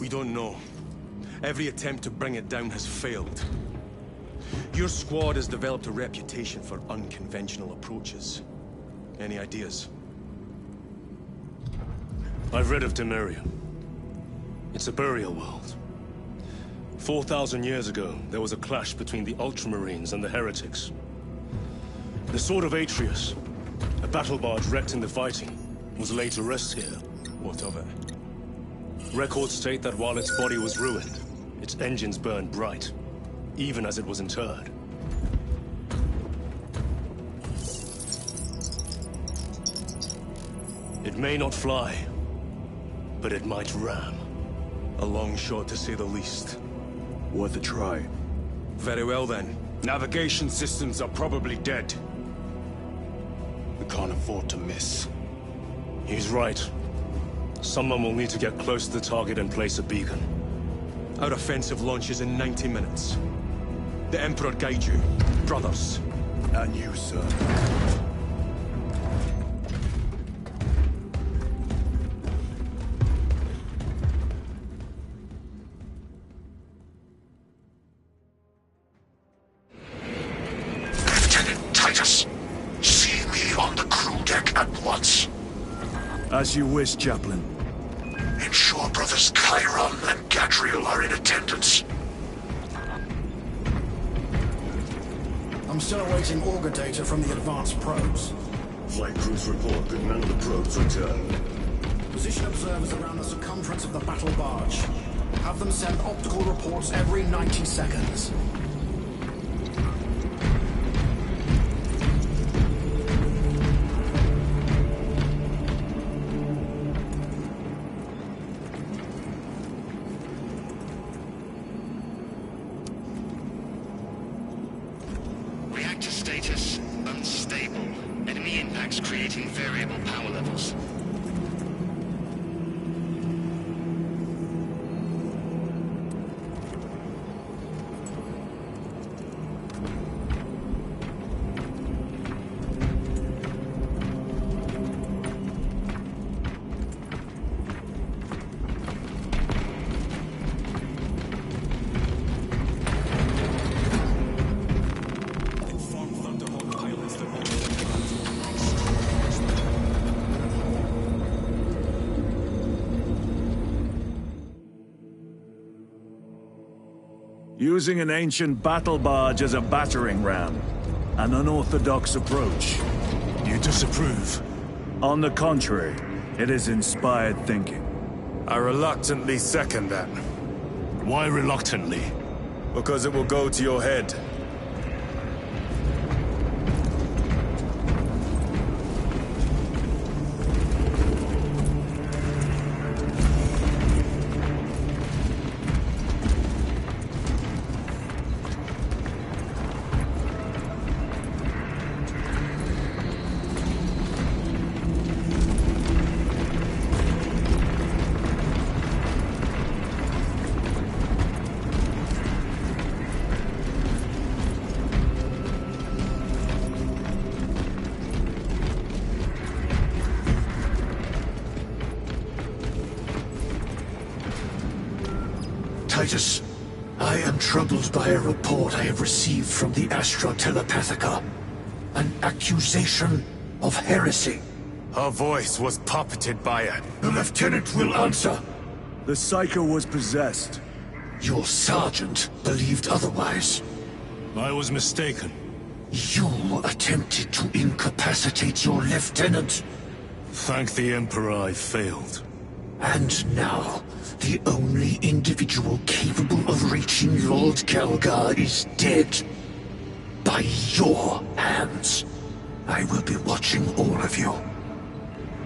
We don't know. Every attempt to bring it down has failed. Your squad has developed a reputation for unconventional approaches. Any ideas? I've read of Demerium. It's a burial world. 4,000 years ago, there was a clash between the Ultramarines and the Heretics. The Sword of Atreus, a battle barge wrecked in the fighting, was laid to rest here. What of it? Records state that while its body was ruined, its engines burned bright, even as it was interred. It may not fly, but it might ram. A long shot, to say the least. Worth a try. Very well, then. Navigation systems are probably dead. We can't afford to miss. He's right. Someone will need to get close to the target and place a beacon. Our offensive launches in 90 minutes. The Emperor guide you, brothers. And you, sir. Lieutenant Titus, see me on the crew deck at once. As you wish, Chaplain. Ensure brothers Chiron and Gadriel are in attendance. I'm still awaiting auger data from the advanced probes. Flight crews report that none of the probes returned. Position observers around the circumference of the battle barge. Have them send optical reports every 90 seconds. Reactor status unstable. Enemy impacts creating variable power levels. Using an ancient battle barge as a battering ram. An unorthodox approach. You disapprove? On the contrary, it is inspired thinking. I reluctantly second that. Why reluctantly? Because it will go to your head. Titus, I am troubled by a report I have received from the Astra Telepathica. An accusation of heresy. Her voice was puppeted by it. The lieutenant will answer. The Psycho was possessed. Your sergeant believed otherwise. I was mistaken. You attempted to incapacitate your lieutenant. Thank the Emperor I failed. And now, the only individual capable of reaching Lord Calgar is dead. By your hands. I will be watching all of you.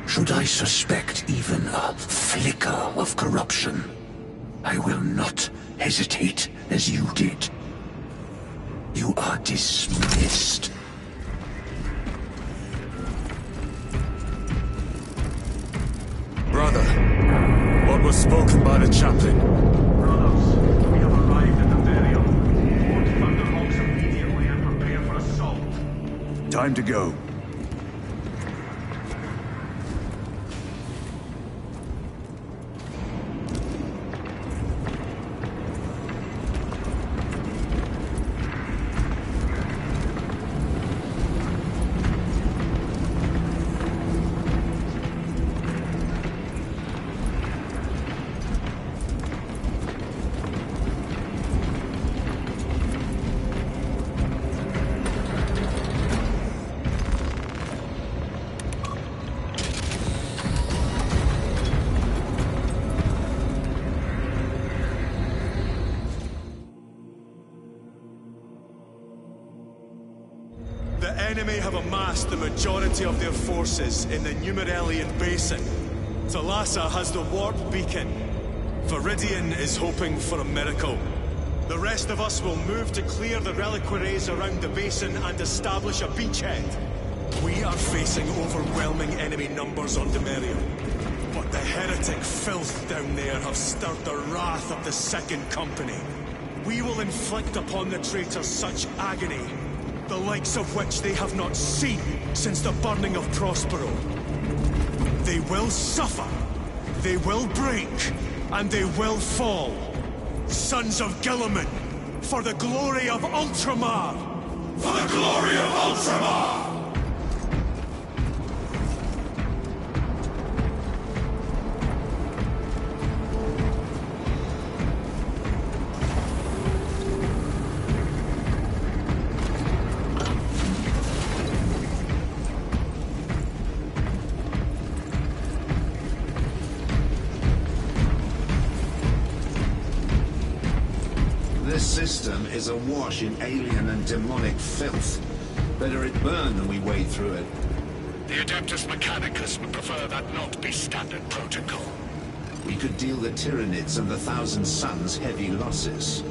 Should I suspect even a flicker of corruption, I will not hesitate as you did. You are dismissed. Brother, what was spoken by the chaplain? Brothers, we have arrived at the burial. Board Thunderhawks immediately and prepare for assault. Time to go. The enemy have amassed the majority of their forces in the Numeralian Basin. Thalassa has the warp beacon. Viridian is hoping for a miracle. The rest of us will move to clear the reliquaries around the basin and establish a beachhead. We are facing overwhelming enemy numbers on Demerium. But the heretic filth down there have stirred the wrath of the Second Company. We will inflict upon the traitors such agony, the likes of which they have not seen since the burning of Prospero. They will suffer, they will break, and they will fall. Sons of Guilliman, for the glory of Ultramar! For the glory of Ultramar! This system is awash in alien and demonic filth. Better it burn than we wade through it. The Adeptus Mechanicus would prefer that not be standard protocol. We could deal the Tyranids and the Thousand Suns heavy losses.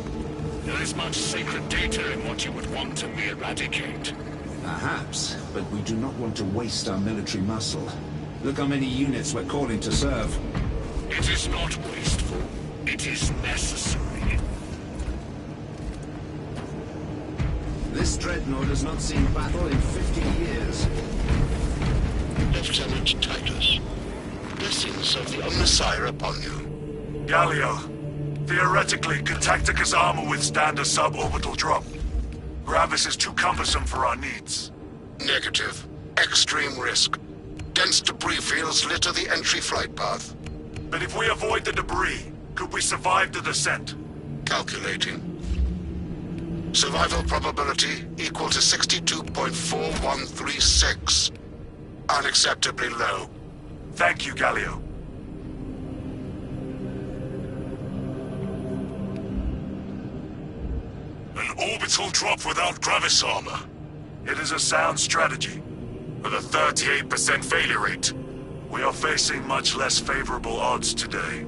There is much sacred data in what you would want to eradicate. Perhaps, but we do not want to waste our military muscle. Look how many units we're calling to serve. It is not wasteful. It is necessary. This dreadnought has not seen battle in 50 years. Lieutenant Titus, blessings of the Messiah upon you. Galio, theoretically, can Tacticus armor withstand a suborbital drop? Gravis is too cumbersome for our needs. Negative. Extreme risk. Dense debris fields litter the entry flight path. But if we avoid the debris, could we survive the descent? Calculating. Survival probability equal to 62.4136. Unacceptably low. Thank you, Galio. An orbital drop without Gravis armor. It is a sound strategy. With a 38% failure rate. We are facing much less favorable odds today.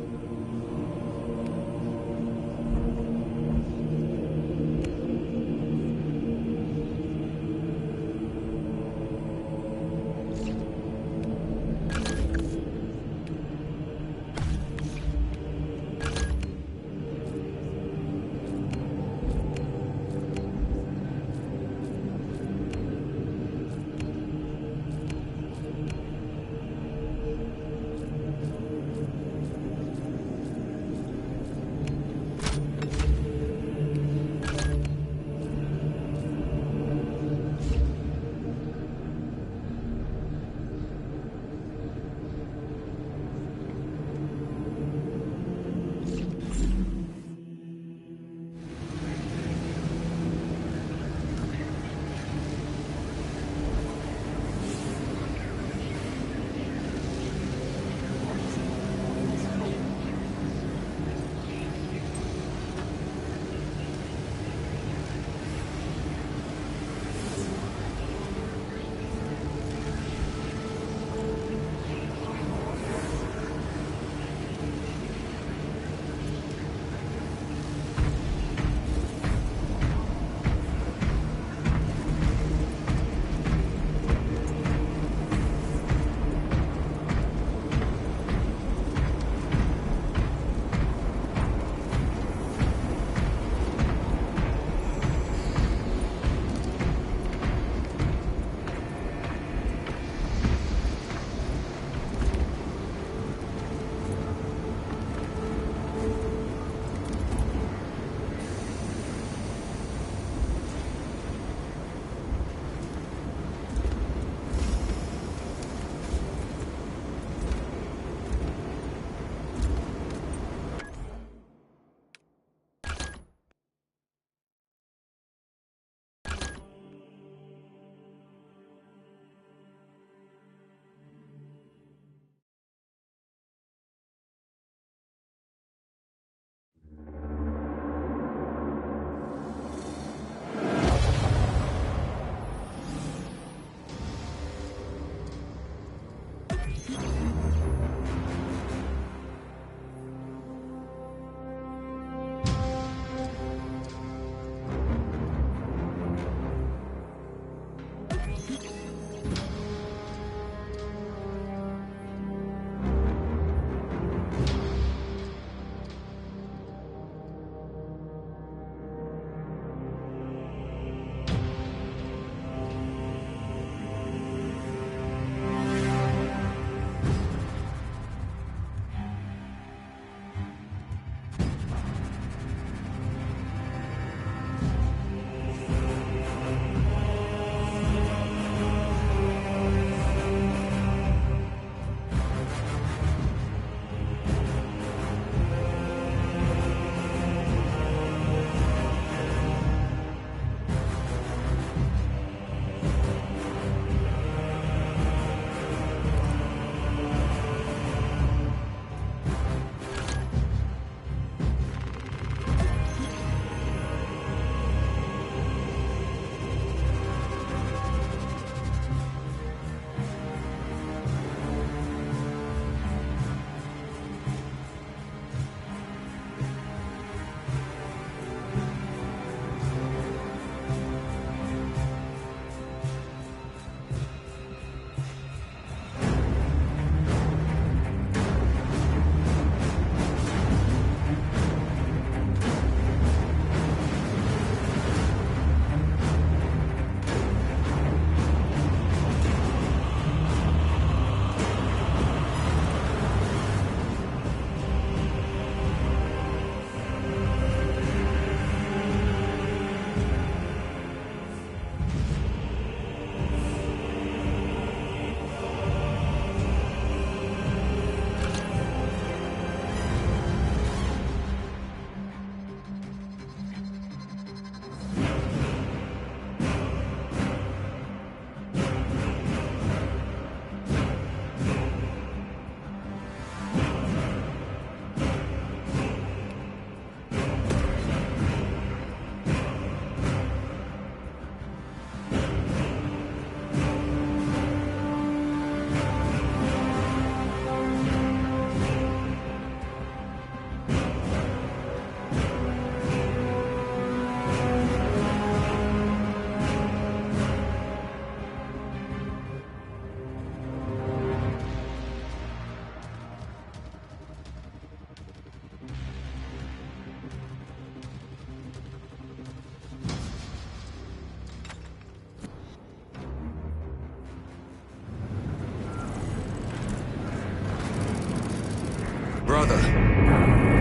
Brother,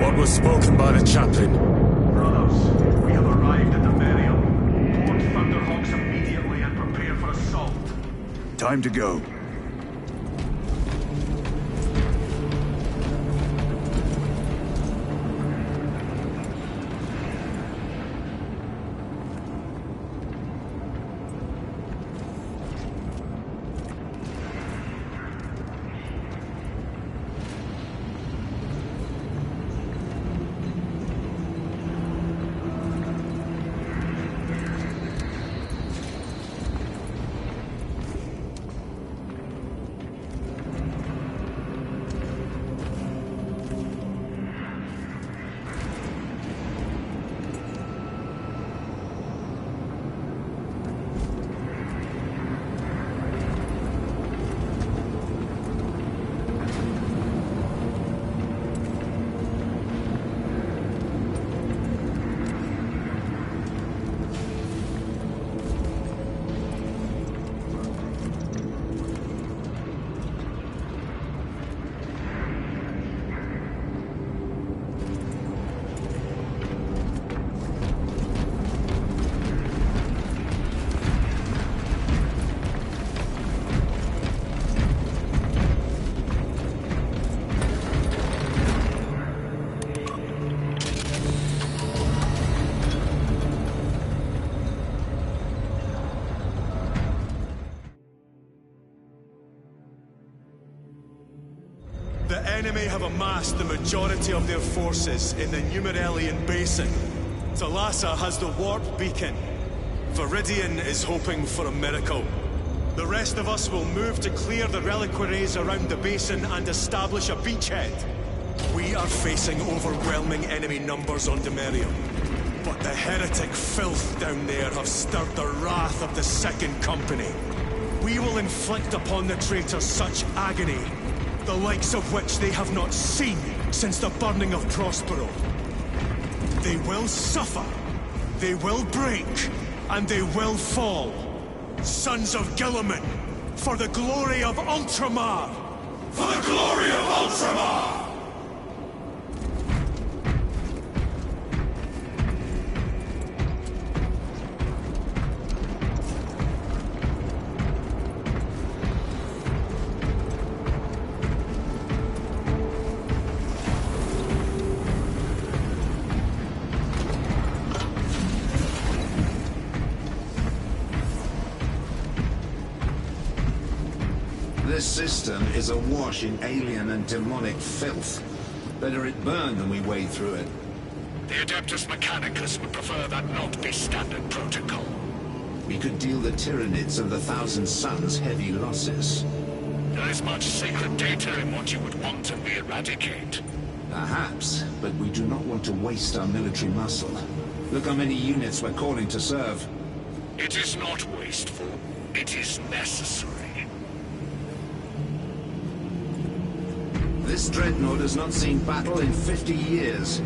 what was spoken by the chaplain? Brothers, we have arrived at the burial. Board Thunderhawks immediately and prepare for assault. Time to go. The enemy have amassed the majority of their forces in the Numeralian Basin. Talassa has the warp beacon. Viridian is hoping for a miracle. The rest of us will move to clear the reliquaries around the basin and establish a beachhead. We are facing overwhelming enemy numbers on Demerium. But the heretic filth down there have stirred the wrath of the Second Company. We will inflict upon the traitors such agony, the likes of which they have not seen since the burning of Prospero. They will suffer, they will break, and they will fall. Sons of Guilliman, for the glory of Ultramar! For the glory of Ultramar! This system is awash in alien and demonic filth. Better it burn than we wade through it. The Adeptus Mechanicus would prefer that not be standard protocol. We could deal the Tyranids and the Thousand Suns heavy losses. There is much sacred data in what you would want to eradicate. Perhaps, but we do not want to waste our military muscle. Look how many units we're calling to serve. It is not wasteful. It is necessary. This dreadnought has not seen battle in 50 years.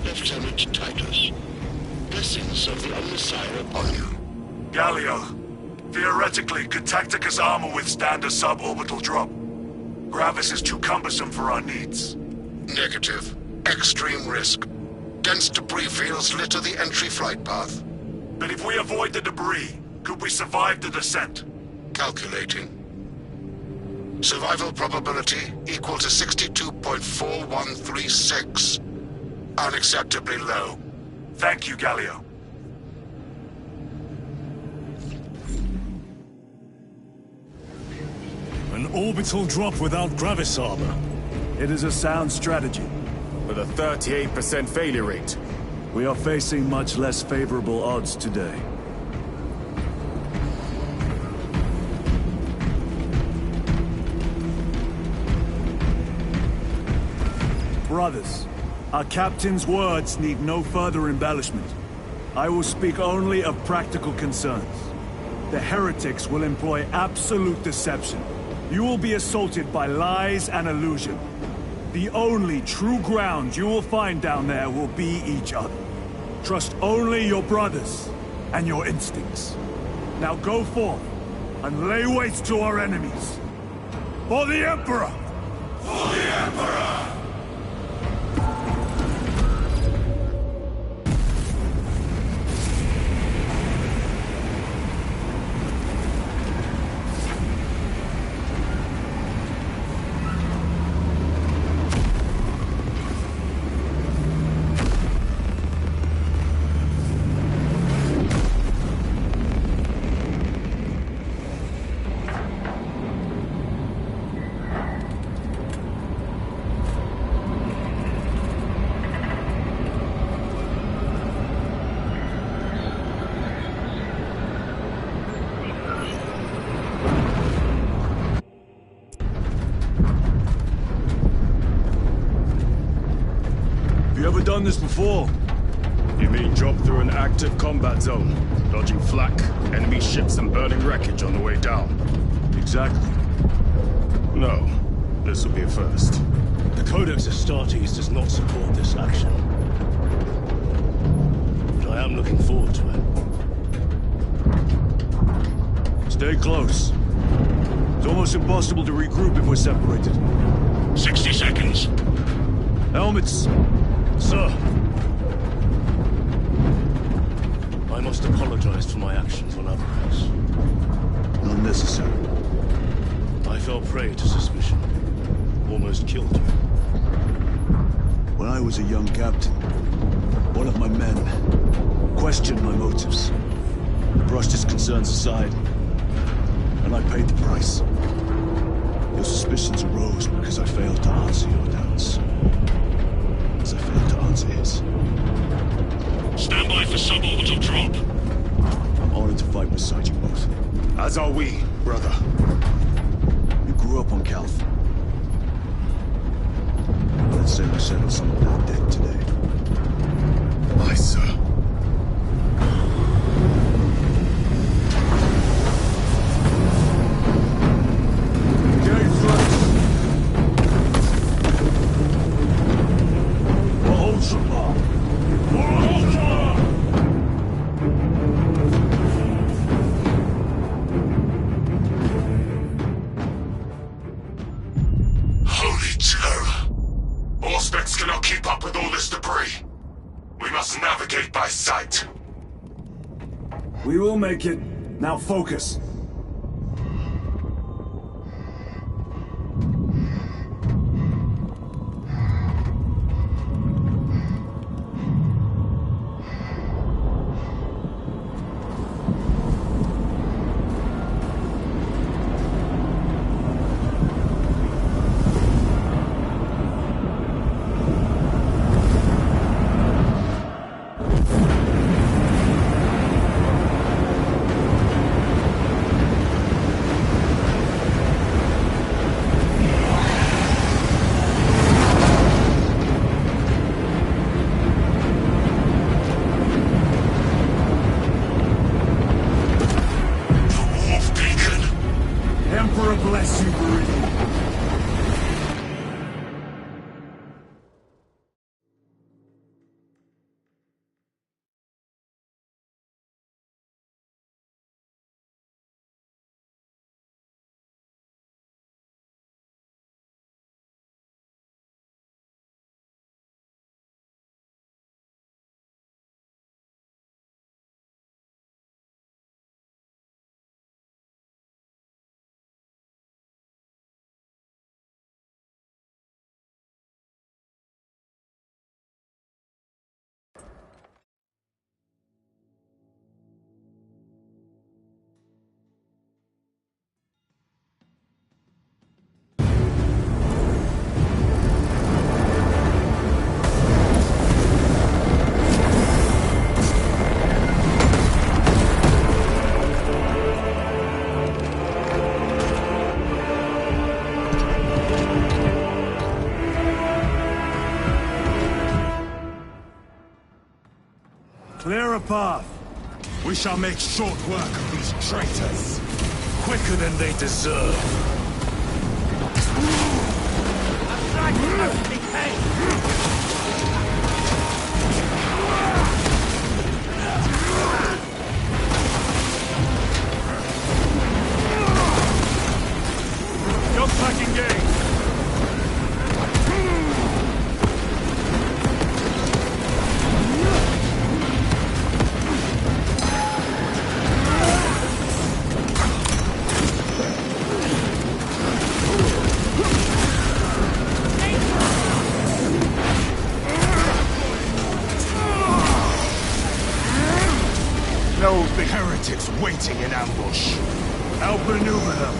Lieutenant Titus, blessings of the Omnissiah upon you. Gallia, theoretically, could Tactica's armor withstand a suborbital drop? Gravis is too cumbersome for our needs. Negative. Extreme risk. Dense debris fields litter the entry flight path. But if we avoid the debris, could we survive the descent? Calculating. Survival probability equal to 62.4136. Unacceptably low. Thank you, Gallia. An orbital drop without Gravis armor. It is a sound strategy. With a 38% failure rate. We are facing much less favorable odds today. Brothers, our captain's words need no further embellishment. I will speak only of practical concerns. The heretics will employ absolute deception. You will be assaulted by lies and illusion. The only true ground you will find down there will be each other. Trust only your brothers and your instincts. Now go forth and lay waste to our enemies. For the Emperor! For the Emperor! Done this before. You mean drop through an active combat zone, dodging flak, enemy ships and burning wreckage on the way down? Exactly. No, this will be a first. The Codex Astartes does not support this action. But I am looking forward to it. Stay close. It's almost impossible to regroup if we're separated. 60 seconds. Helmets! Sir! I must apologize for my actions on Avarax. Not necessary. I fell prey to suspicion. Almost killed you. When I was a young captain, one of my men questioned my motives. Brushed his concerns aside, and I paid the price. Your suspicions arose because I failed to answer your doubts. As I failed to answer his. Stand by for suborbital drop. I'm honored to fight beside you both. As are we, brother. You grew up on Calth. Let's say we settle some of that debt today. Aye, sir. We will make it. Now focus. Bless you, Meridian. Clear a path. We shall make short work of these traitors. Quicker than they deserve. waiting in ambush. Outmaneuver them.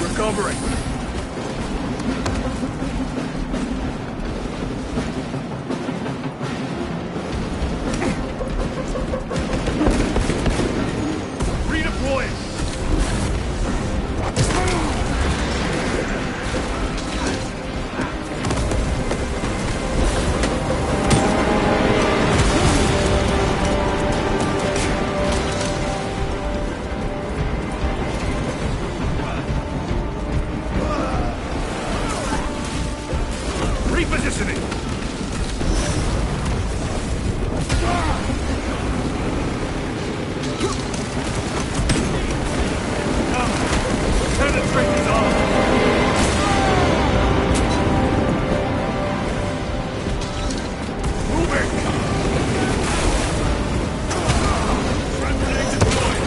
Recovering. Redeploying. Repositioning! Penetrate his arm! Moving! Grenade deployed!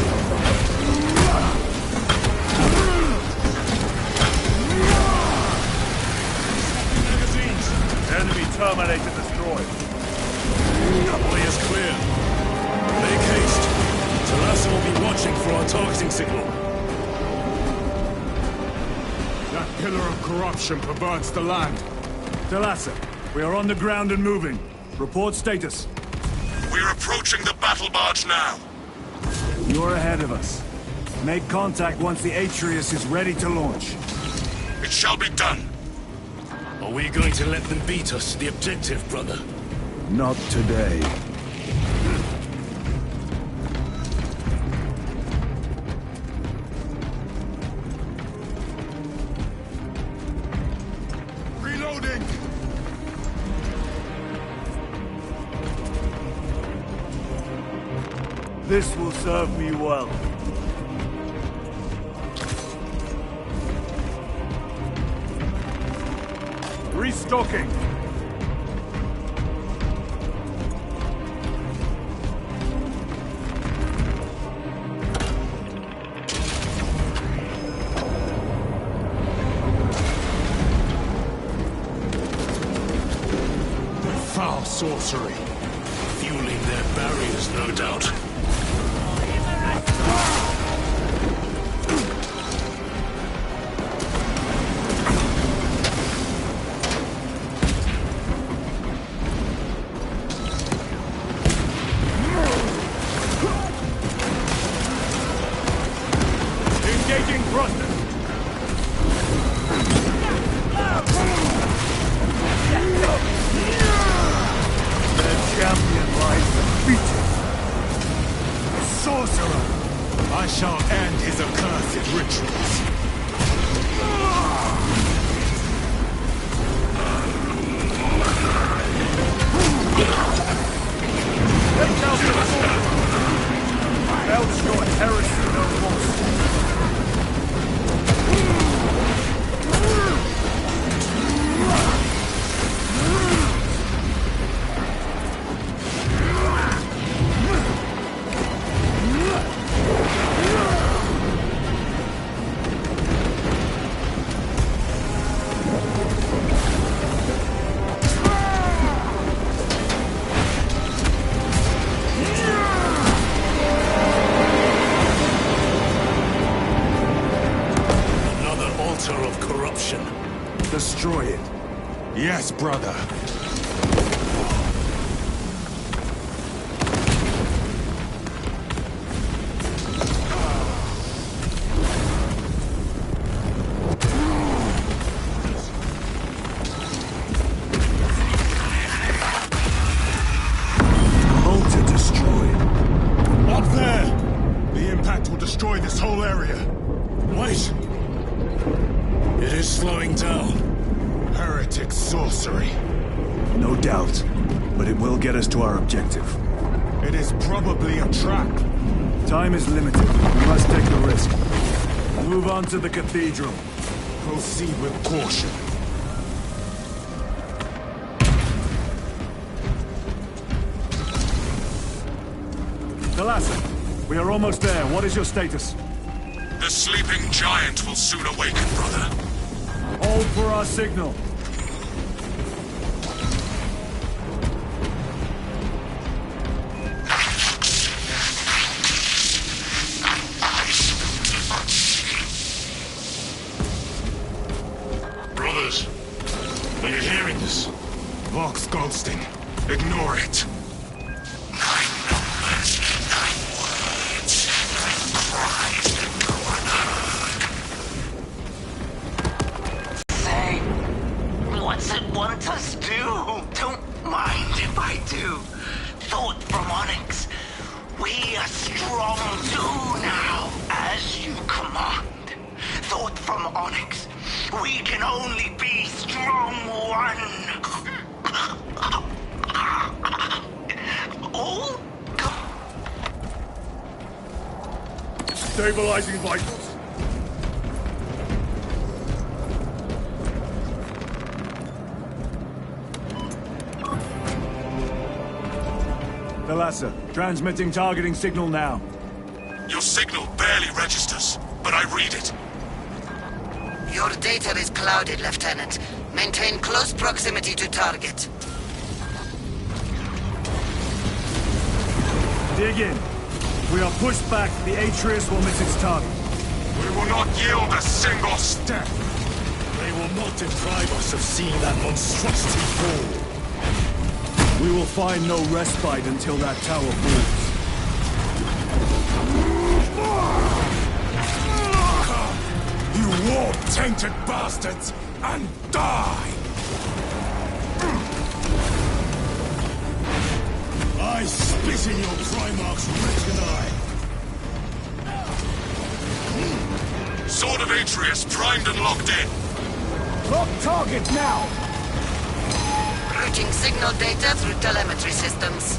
Enemy terminator destroyed. Way is clear. Make haste. Talassa will be watching for our targeting signal. That pillar of corruption perverts the land. Talassa, we are on the ground and moving. Report status. We're approaching the battle barge now. You're ahead of us. Make contact once the Atreus is ready to launch. It shall be done. Are we going to let them beat us to the objective, brother? Not today. Reloading! This will serve me well. Restocking. Foul sorcery. Fueling their barriers, no doubt. Engaging thrusters. The champion lies defeated. Sorcerer! I shall end his accursed rituals. Belch your heresy no more. Of corruption. Destroy it. Yes, brother. is slowing down. Heretic sorcery. No doubt, but it will get us to our objective. It is probably a trap. Time is limited. We must take the risk. Move on to the cathedral. Proceed with caution. Thalassa, we are almost there. What is your status? The sleeping giant will soon awaken, brother. Hold for our signal. Brothers, are you hearing this? Vox Goldstein. Ignore it. 9 numbers, 9 words, 9 cries that go unheard. Say, what's it want us to do? Don't mind if I do. Thought from Onyx. We are strong too now, as you command. Thought from Onyx. We can only be strong one. Oh, Stabilizing vitals. Thalassa, transmitting targeting signal now. Your signal barely registers, but I read it. Your data is clouded, Lieutenant. Maintain close proximity to target. Dig in. We are pushed back. The Atreus will miss its target. We will not yield a single step. They will not deprive us of seeing that monstrosity fall. We will find no respite until that tower falls. You warp-tainted bastards, and die! I spit in your Primarch's wretched eye! Sword of Atreus primed and locked in. Lock target now! Routing signal data through telemetry systems.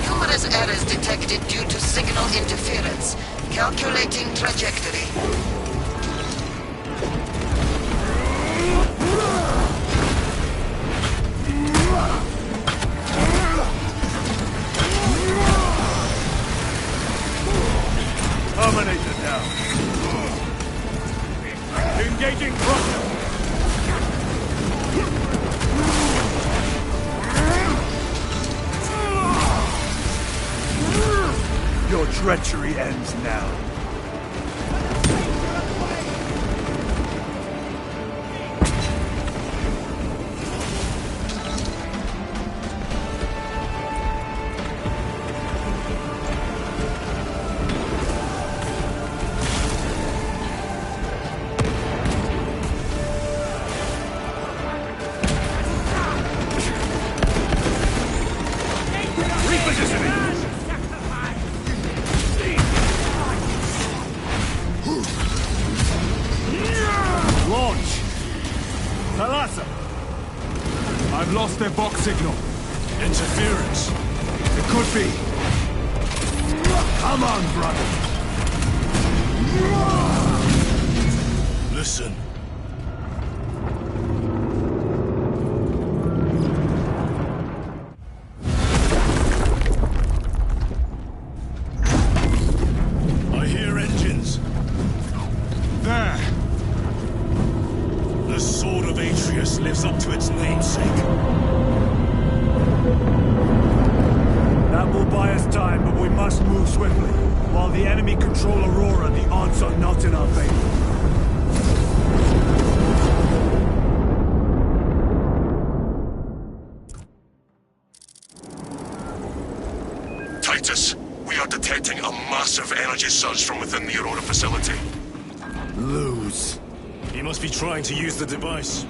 Numerous errors detected due to signal interference. Calculating trajectory. Terminated now. Engaging thrust. Your treachery ends now. I've lost their box signal. Interference. It could be. Come on, brother. Listen. I hear engines. There. The Sword of Atreus lives up to its namesake. That will buy us time, but we must move swiftly. While the enemy control Aurora, the odds are not in our favor. Titus, we are detecting a massive energy surge from within the Aurora facility. Lose. He must be trying to use the device.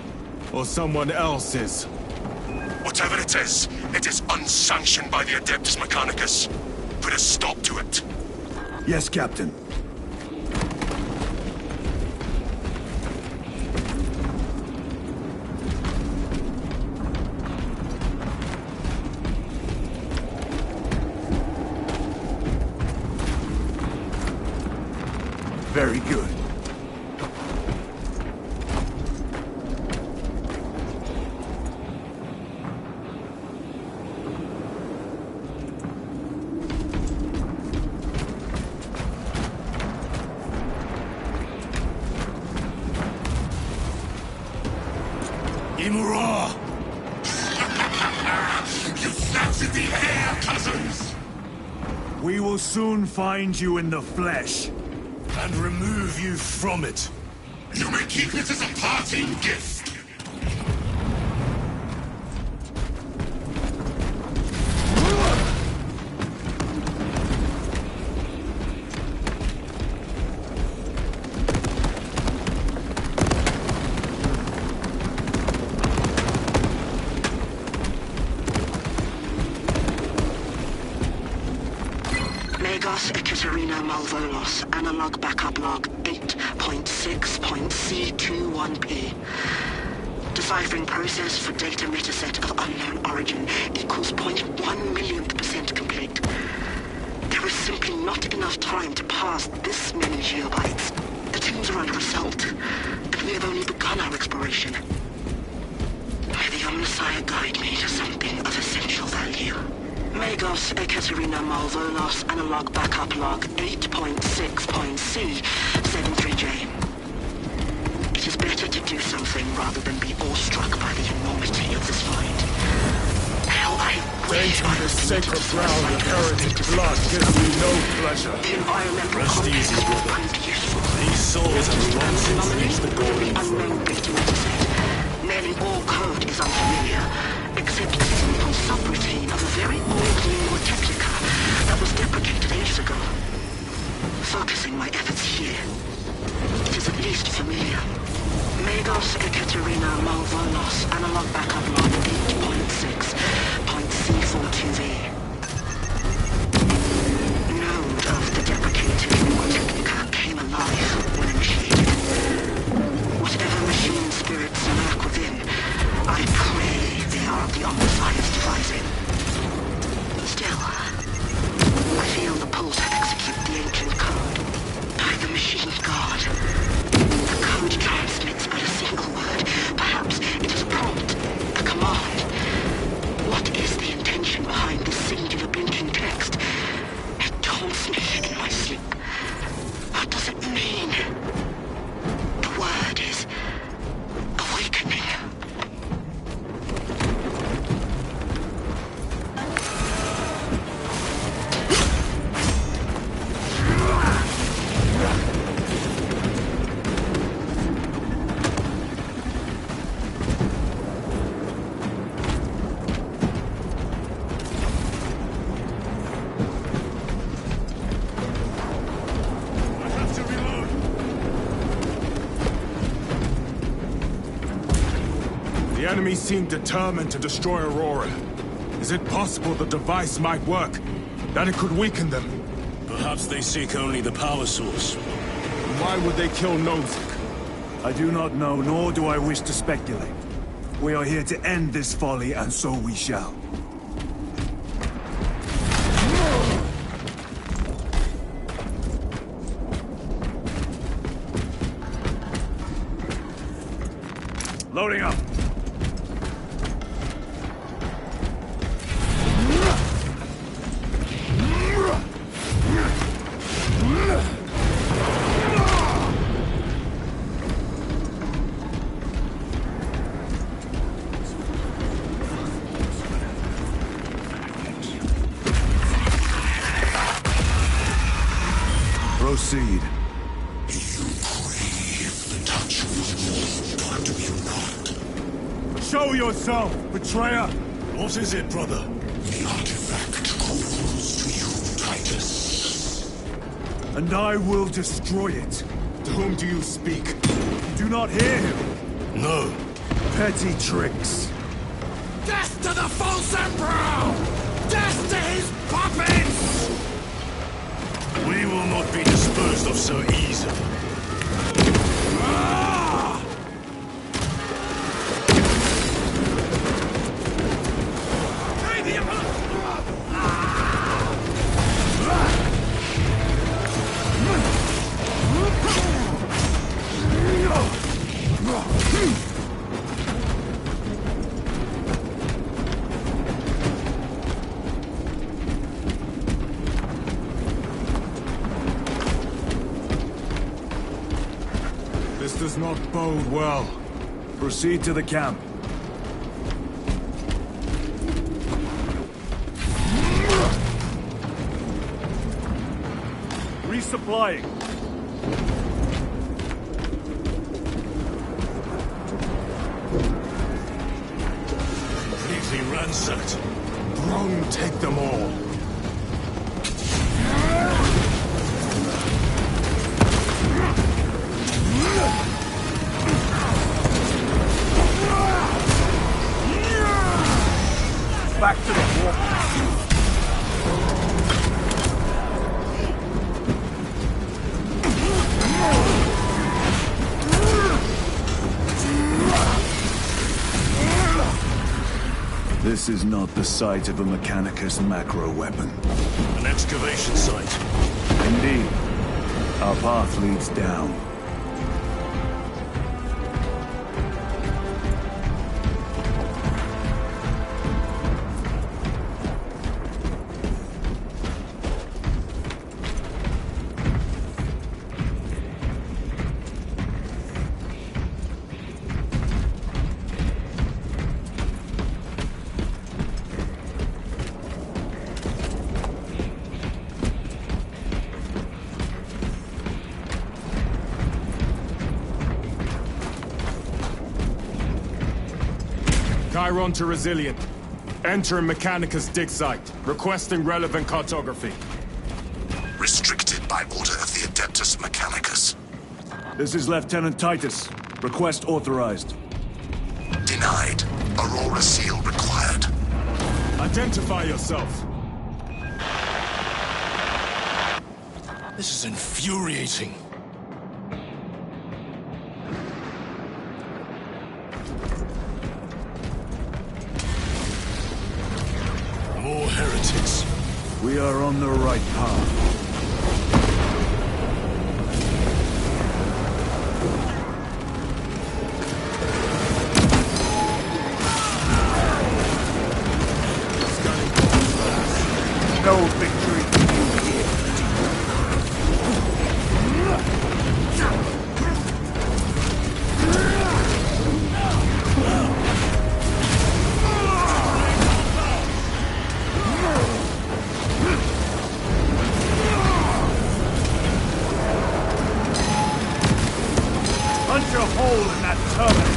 Or someone else is. Whatever it is unsanctioned by the Adeptus Mechanicus. Put a stop to it. Yes, Captain. Very good. Imura! You snatched the air, cousins! We will soon find you in the flesh. And remove you from it. You may keep it as a parting gift. Ekaterina Malvolos, analog backup log 8.6.C21P. Deciphering process for data metaset of unknown origin equals 0.1 millionth % complete. There is simply not enough time to pass this many geobytes. The teams are under assault, and we have only begun our exploration. May the Omnissiah guide me to something of essential value. Magos Ekaterina Malvolos, analog backup log 8.6.C73J. It is better to do something rather than be awestruck by the enormity of this find. How I wish Taking this sacred ground of heritage blood gives me no pleasure. The environmental Rest easy, brother. These souls have long since reached the golden unknown data metaset. Nearly all code is unfamiliar, except a simple subroutine of a very old mnemotechnica that was deprecated ages ago. Focusing my efforts here, it is at least familiar. Magos Ekaterina Malvolos, analog backup log 8.6.C42V. Node of the deprecated mnemotechnica came alive when initiated. Whatever machine spirits lurk within, I pray they are of the Omnissiah's devising. Still, I feel the pull to execute the ancient code by the machine god. The code transmits but a single word. Perhaps it is a prompt, a command. What is the intention behind this singular blinking text? It taunts me in my sleep. What does it mean? The word is awakening. The enemy seem determined to destroy Aurora. Is it possible the device might work? That it could weaken them? Perhaps they seek only the power source. Why would they kill Nozick? I do not know, nor do I wish to speculate. We are here to end this folly, and so we shall. Loading up. Proceed. You crave the touch of the Lord, do you not? Show yourself, betrayer! What is it, brother? The artifact calls to you, Titus. And I will destroy it. To whom do you speak? You do not hear him? No. Petty tricks. Death to the false emperor! Death to his puppets! We will not be disposed of so easily. This does not bode well. Proceed to the camp. Resupplying. Completely ransacked. Wrong, take them all. Back to the wall. This is not the site of a Mechanicus macro weapon. An excavation site. Indeed. Our path leads down. Chiron to Resilient. Enter Mechanicus dig site. Requesting relevant cartography. Restricted by order of the Adeptus Mechanicus. This is Lieutenant Titus. Request authorized. Denied. Aurora seal required. Identify yourself. This is infuriating. More heretics. We are on the right path. No victory for you here. Punch a hole in that turret.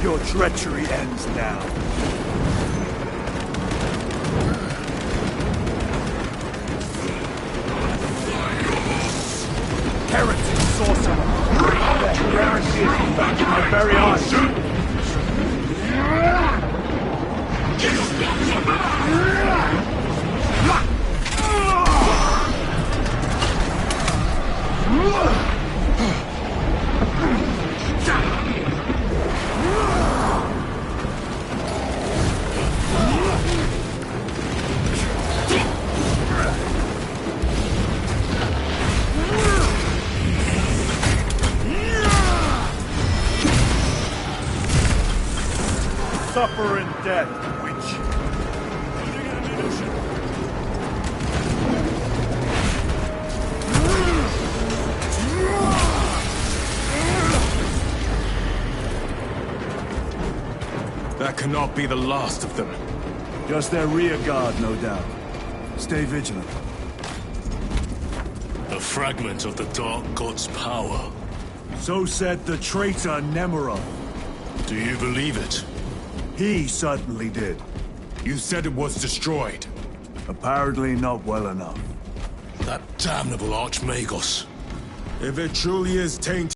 Your treachery ends now. Heretic sorcerer! The heresy is back in my very eyes! Suffer in death, witch. That cannot be the last of them. Just their rear guard, no doubt. Stay vigilant. A fragment of the Dark God's power. So said the traitor Nemorov. Do you believe it? He certainly did. You said it was destroyed. Apparently not well enough. That damnable Archmagos. If it truly is tainted...